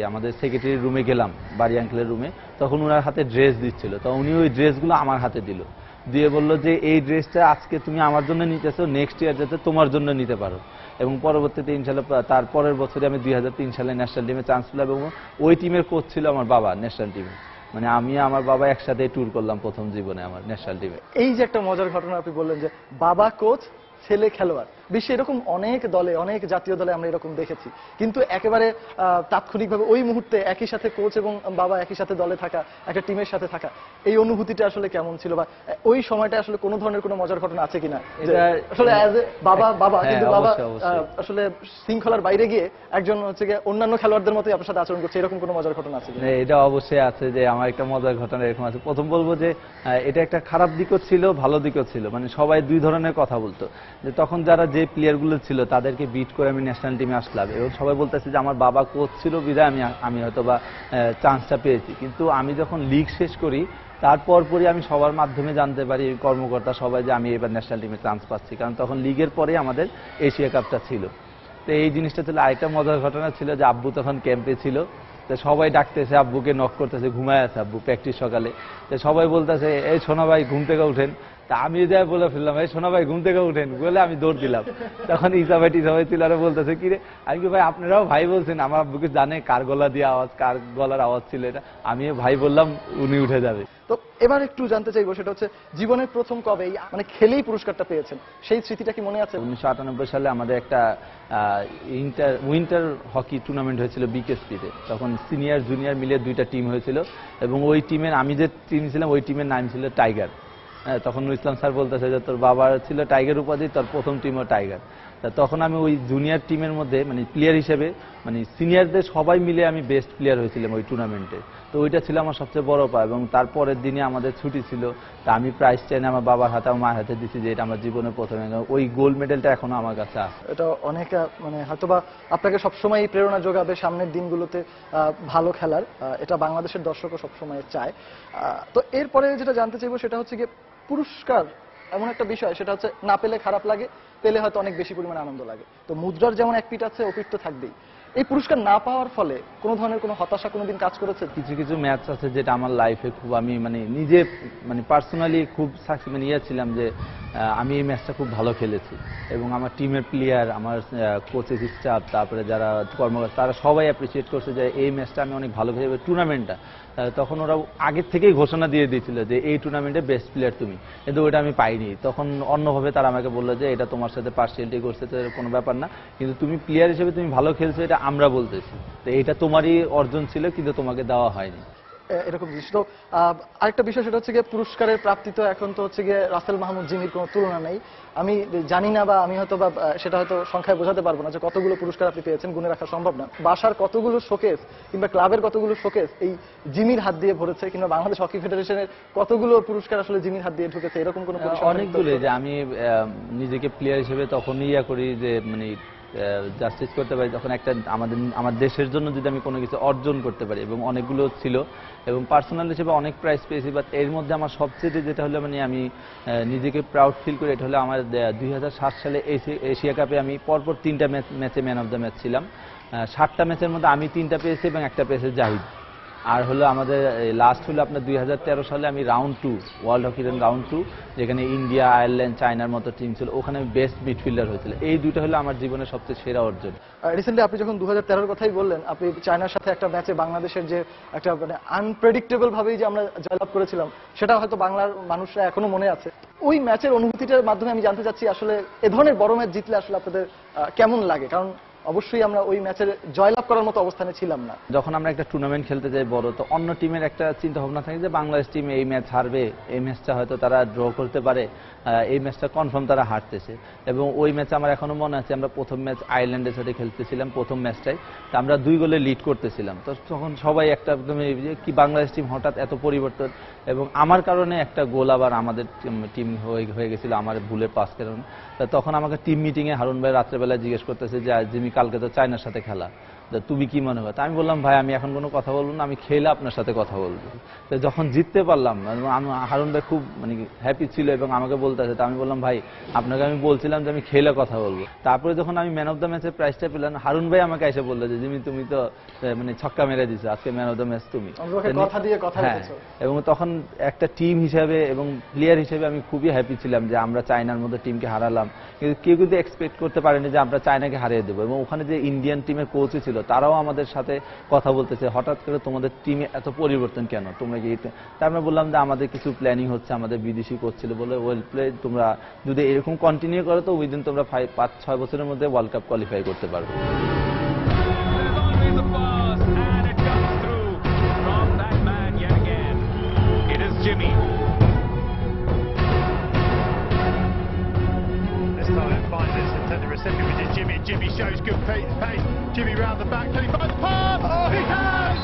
আমাদের সেক্রেটারি রুমে গেলাম, বাড়ি আঙ্কেলের রুমে, তখন ওনার হাতে ড্রেস দিচ্ছিল। তো উনি ওই ড্রেসগুলো আমার হাতে দিল, দিয়ে বললো যে এই ড্রেসটা আজকে তুমি আমার জন্য নিতেছো, নেক্সট ইয়ার যাতে তোমার জন্য নিতে পারো। এবং পরবর্তীতে ইনশাল্লাহ তার পরের বছরে আমি 2003 সালে ন্যাশনাল টিমে চান্স পেলাম এবং ওই টিমের কোচ ছিল আমার বাবা ন্যাশনাল টিমে। মানে আমি আমার বাবা একসাথে ট্যুর করলাম প্রথম জীবনে আমার ন্যাশনাল টিমে। এই যে একটা মজার ঘটনা আপনি বললেন যে বাবা কোচ, ছেলে খেলোয়াড়, বিশ্বে এরকম অনেক দলে, অনেক জাতীয় দলে আমরা এরকম দেখেছি। কিন্তু একেবারে তাৎক্ষণিকভাবে ওই মুহূর্তে একই সাথে কোচ এবং বাবা একই সাথে দলে থাকা, একটা টিমের সাথে থাকা, এই অনুভূতিটা আসলে কেমন ছিল? বা ওই সময়টা আসলে কোনো ধরনের কোনো মজার ঘটনা আছে কিনা? আসলে অ্যাজ এ বাবা কিন্তু বাবা আসলে শৃঙ্খলার বাইরে গিয়ে একজন হচ্ছে গিয়ে অন্যান্য খেলোয়াড়দের মতোই আপনার সাথে আচরণ করছে, এরকম কোনো মজার ঘটনা আছে কিনা? এটা অবশ্যই আছে, যে আমার একটা মজার ঘটনা এরকম আছে। প্রথম বলবো যে এটা একটা খারাপ দিকও ছিল, ভালো দিকও ছিল। মানে সবাই দুই ধরনের কথা বলতো, যে তখন যারা যে প্লেয়ারগুলো ছিল তাদেরকে বিট করে আমি ন্যাশনাল টিমে আসলাম এবং সবাই বলতেছে যে আমার বাবা কোচ ছিল বিধায় আমি হয়তো বা চান্সটা পেয়েছি। কিন্তু আমি যখন লিগ শেষ করি তারপর পরই আমি সবার মাধ্যমে জানতে পারি, কর্মকর্তা সবাই, যে আমি এবার ন্যাশনাল টিমে চান্স পাচ্ছি। কারণ তখন লিগের পরে আমাদের এশিয়া কাপটা ছিল। তো এই জিনিসটা ছিল। আরেকটা মজার ঘটনা ছিল যে আব্বু তখন ক্যাম্পে ছিল, তো সবাই ডাকতেছে, আব্বুকে নক করতেছে, ঘুমায় আছে আব্বু প্র্যাকটিস সকালে। তো সবাই বলতেছে এই সোনা ভাই ঘুম থেকে উঠেন। তা আমি যাই বলে ফেললাম এই সোনা ভাই ঘুম থেকে উঠেন বলে আমি দৌড় দিলাম। তখন ইসাভাই ছিল আর বলতেছে কি রে, আমি কি ভাই আপনারাও ভাই বলছেন? আমার আব্বুকে জানে কার গলা দিয়ে আওয়াজ, কার গলার আওয়াজ ছিল এটা। আমি ভাই বললাম, উনি উঠে যাবে। তো এবার একটু জানতে চাইবো, সেটা হচ্ছে জীবনের প্রথম কবে মানে খেলেই পুরস্কারটা পেয়েছেন, সেই স্মৃতিটা কি মনে আছে? 1998 সালে আমাদের একটা উইন্টার হকি টুর্নামেন্ট হয়েছিল বিকেএসপিতে। তখন সিনিয়র জুনিয়র মিলে দুইটা টিম হয়েছিল এবং ওই টিমের, আমি যে টিম ছিলাম ওই টিমের নাম ছিল টাইগার। তখন নূর ইসলাম স্যার বলতেছে যে তোর বাবার ছিল টাইগার উপাধি, তোর প্রথম টিমও টাইগার। তখন আমি ওই জুনিয়র টিমের মধ্যে মানে প্লেয়ার হিসেবে মানে সিনিয়রদের সবাই মিলে আমি বেস্ট প্লেয়ার হয়েছিলাম ওই টুর্নামেন্টে। তো ওইটা ছিল আমার সবচেয়ে বড় পাওয়া। এবং তারপরের দিনে আমাদের ছুটি ছিল, তা আমি প্রাইজ চাইনে আমার বাবার হাতে, আমার মায়ের হাতে দিচ্ছি, যে এটা আমার জীবনের প্রথমে। ওই গোল্ড মেডেলটা এখনো আমার কাছে আছে। এটা অনেক মানে হয়তোবা আপনাকে সবসময় প্রেরণা যোগাবে সামনের দিনগুলোতে ভালো খেলার, এটা বাংলাদেশের দর্শকও সবসময় চায়। তো এরপরে যেটা জানতে চাইবো সেটা হচ্ছে গিয়ে পুরস্কার এমন একটা বিষয়, সেটা হচ্ছে না পেলে খারাপ লাগে, পেলে হয়তো অনেক বেশি পরিমাণে আনন্দ লাগে। তো মুদ্রার যেমন এক পিঠ আছে, অপিঠ তো থাকবেই। এই পুরস্কার না পাওয়ার ফলে কোনো ধরনের কোনো হতাশা কোনোদিন কাজ করেছে? কিছু কিছু ম্যাচ আছে যেটা আমার লাইফে খুব আমি মানে নিজে মানে পার্সোনালি খুব মানে ছিলাম যে আমি এই ম্যাচটা খুব ভালো খেলেছি এবং আমার টিমের প্লেয়ার, আমার কোচেস স্টাফ, তারপরে যারা কর্মকর্তা, তারা সবাই অ্যাপ্রিসিয়েট করছে যে এই ম্যাচটা আমি অনেক ভালো খেলেছি। টুর্নামেন্টটা তখন ওরা আগের থেকেই ঘোষণা দিয়ে দিয়েছিল যে এই টুর্নামেন্টে বেস্ট প্লেয়ার তুমি, কিন্তু ওটা আমি পাইনি। তখন অন্যভাবে তারা আমাকে বললো যে এটা তোমার সাথে পার্সিয়ালিটি করছে, তো কোনো ব্যাপার না, কিন্তু তুমি প্লেয়ার হিসেবে তুমি ভালো খেলছো এটা আমরা বলতেছি, তো এটা তোমারই অর্জন ছিল কিন্তু তোমাকে দেওয়া হয়নি। এরকম জিনিস। তো আরেকটা বিষয় সেটা হচ্ছে গিয়ে পুরস্কারের প্রাপ্তি তো এখন তো হচ্ছে গিয়ে রাসেল মাহমুদ জিমির কোনো তুলনা নেই। আমি জানি না বা আমি হয়তো বা সেটা হয়তো সংখ্যায় বোঝাতে পারবো না যে কতগুলো পুরস্কার আপনি পেয়েছেন, গুণে রাখা সম্ভব না। বাসার কতগুলো শোকেস কিংবা ক্লাবের কতগুলো শোকেস এই জিমির হাত দিয়ে ভরেছে, কিংবা বাংলাদেশ হকি ফেডারেশনের কতগুলো পুরস্কার আসলে জিমির হাত দিয়ে ঢুকেছে, এরকম কোনো অনেকগুলো। যে আমি নিজেকে প্লেয়ার হিসেবে তখনই করি যে মানে জাস্টিস করতে পারি যখন একটা আমার দেশের জন্য যদি আমি কোনো কিছু অর্জন করতে পারি, এবং অনেকগুলো ছিল এবং পার্সোনাল হিসেবে অনেক প্রাইজ পেয়েছি। বাট এর মধ্যে আমার সবচেয়ে যেটা হলো মানে আমি নিজেকে প্রাউড ফিল করি, এটা হলো আমার 2007 সালে এশিয়া কাপে আমি পরপর 3টা ম্যাচে ম্যান অফ দ্য ম্যাচ ছিলাম। 7টা ম্যাচের মধ্যে আমি 3টা পেয়েছি এবং একটা পেয়েছে জাহিদ। আর হলো আমাদের লাস্ট হলো আপনার 2013 সালে আমি রাউন্ড 2 ওয়ার্ল্ড হকি রাউন্ড 2, যেখানে ইন্ডিয়া, আয়ারল্যান্ড, চায়নার মতো টিম ছিল, ওখানে আমি বেস্ট মিডফিল্ডার হয়েছিল। এই দুটো হলো আমার জীবনের সবচেয়ে সেরা অর্জন। রিসেন্টলি আপনি যখন 2013 কথাই বললেন, আপনি চায়নার সাথে একটা ম্যাচে বাংলাদেশের যে একটা মানে আনপ্রেডিক্টেবল ভাবেই যে আমরা জয়লাভ করেছিলাম, সেটা হয়তো বাংলার মানুষরা এখনো মনে আছে। ওই ম্যাচের অনুভূতিটার মাধ্যমে আমি জানতে চাচ্ছি আসলে এ ধরনের বড় ম্যাচ জিতলে আসলে আপনাদের কেমন লাগে, কারণ অবশ্যই আমরা ওই ম্যাচের জয়লাভ করার মতো অবস্থানে ছিলাম না। যখন আমরা একটা টুর্নামেন্ট খেলতে যাই বড়, তো অন্য টিমের একটা চিন্তা ভাবনা থাকে যে বাংলাদেশ টিম এই ম্যাচ হারবে, এই ম্যাচটা হয়তো তারা ড্র করতে পারে, এই ম্যাচটা কনফার্ম তারা হারতেছে। এবং ওই ম্যাচে আমার এখনো মনে আছে, আমরা প্রথম ম্যাচ আয়ারল্যান্ডের সাথে খেলতেছিলাম, প্রথম ম্যাচটাই তো আমরা 2 গোলে লিড করতেছিলাম। তো তখন সবাই একটা কি বাংলাদেশ টিম হঠাৎ এত পরিবর্তন, এবং আমার কারণে একটা গোল আবার আমাদের টিম হয়ে গেছিল, আমার ভুলের পাস কারণে। তখন আমাকে টিম মিটিংয়ে হারুন ভাই রাত্রেবেলায় জিজ্ঞেস করতেছে যে জিমি কালকে তো চায়নার সাথে খেলা, তুমি কি মনে হয়? আমি বললাম ভাই আমি এখন কোনো কথা বলবো না, আমি খেলে আপনার সাথে কথা বলবো। তো যখন জিততে পারলাম, হারুন ভাই খুব মানে হ্যাপি ছিল এবং আমাকে বলতেছে, তো আমি বললাম ভাই আপনাকে আমি বলছিলাম যে আমি খেলে কথা বলবো। তারপরে যখন আমি ম্যান অফ দ্য ম্যাচের প্রাইজটা পেলাম, হারুন ভাই আমাকে এসে বললো যে জিমি তুমি তো মানে ছক্কা মেরে দিছো, আজকে ম্যান অফ দ্য ম্যাচ তুমি। হ্যাঁ, এবং তখন একটা টিম হিসাবে এবং প্লেয়ার হিসেবে আমি খুবই হ্যাপি ছিলাম যে আমরা চায়নার মধ্যে টিমকে হারালাম। কিন্তু কেউ কিন্তু এক্সপেক্ট করতে পারেনি যে আমরা চায়নাকে হারিয়ে দেবো। এবং ওখানে যে ইন্ডিয়ান টিমের কোচই ছিল, তারাও আমাদের সাথে কথা বলতেছে, হঠাৎ করে তোমাদের টিমে এত পরিবর্তন কেন, তোমরা কি? তাই আমরা বললাম যে আমাদের কিছু প্ল্যানিং হচ্ছে, আমাদের বিদেশি কোচ ছিল বলে ওয়েল প্লে, তোমরা যদি এরকম কন্টিনিউ করো তো উইদিন তোমরা 5-6 বছরের মধ্যে ওয়ার্ল্ড কাপ কোয়ালিফাই করতে পারবে। Jimmy shows good pace. Jimmy round the back. Can he find the pass? Oh, he has!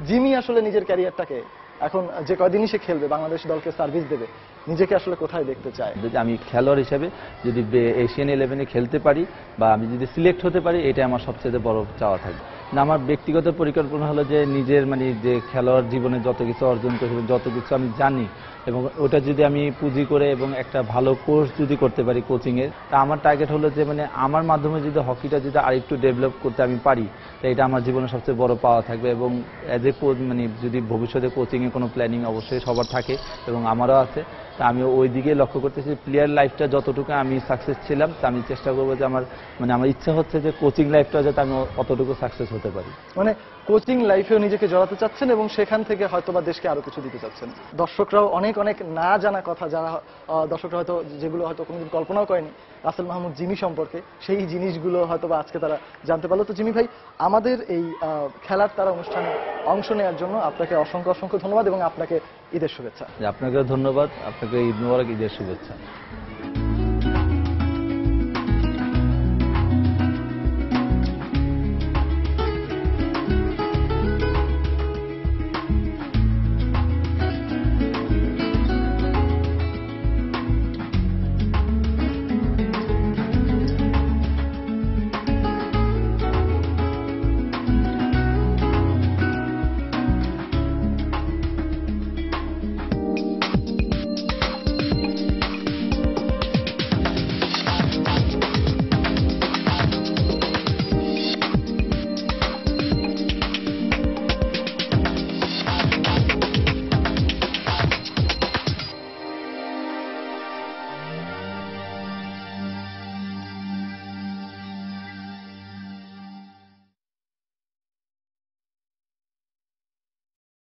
Jimmy আসলে নিজের ক্যারিয়ারটাকে এখন যে কয়দিনই সে খেলবে, বাংলাদেশ দলকে সার্ভিস দেবে, নিজেকে আসলে কোথায় দেখতে চায়? যদি আমি খেলোয়াড় হিসেবে যদি এশিয়ান 11-এ খেলতে পারি বা আমি যদি সিলেক্ট হতে পারি, এটা আমার সবচেয়ে বড় চাওয়া থাকবে। না, আমার ব্যক্তিগত পরিকল্পনা হলো যে নিজের মানে যে খেলোয়াড় জীবনে যত কিছু অর্জন করেছি, যত কিছু আমি জানি, এবং ওটা যদি আমি পুঁজি করে এবং একটা ভালো কোর্স যদি করতে পারি কোচিংয়ের, তা আমার টার্গেট হলো যে মানে আমার মাধ্যমে যদি হকিটা যদি আরেকটু ডেভেলপ করতে আমি পারি, তো এটা আমার জীবনে সবচেয়ে বড় পাওয়া থাকবে। এবং অ্যাজ এ মানে যদি ভবিষ্যতে কোচিংয়ে কোনো প্ল্যানিং অবশ্যই সবার থাকে এবং আমারও আছে, তা আমি ওই দিকে লক্ষ্য করতেছি। প্লেয়ার লাইফটা যতটুকু আমি সাকসেস ছিলাম, তা আমি চেষ্টা করবো যে আমার ইচ্ছা হচ্ছে যে কোচিং লাইফটা যাতে আমি অতটুকু সাকসেস হতে পারি। মানে কোচিং লাইফেও নিজেকে জড়াতে চাচ্ছেন এবং সেখান থেকে হয়তোবা দেশকে আরো কিছু দিতে চাচ্ছেন। দর্শকরাও অনেক অনেক না জানা কথা, যারা দর্শকরা হয়তো যেগুলো হয়তো কোনোদিন কল্পনাও করেনি রাসেল মাহমুদ জিমি সম্পর্কে, সেই জিনিসগুলো হয়তোবা আজকে তারা জানতে পারলো। তো জিমি ভাই, আমাদের এই খেলার তারা অনুষ্ঠানে অংশ নেওয়ার জন্য আপনাকে অসংখ্য অসংখ্য ধন্যবাদ এবং আপনাকে ঈদের শুভেচ্ছা। আপনাকেও ধন্যবাদ, আপনাকে ঈদ মোবারক, ঈদের শুভেচ্ছা।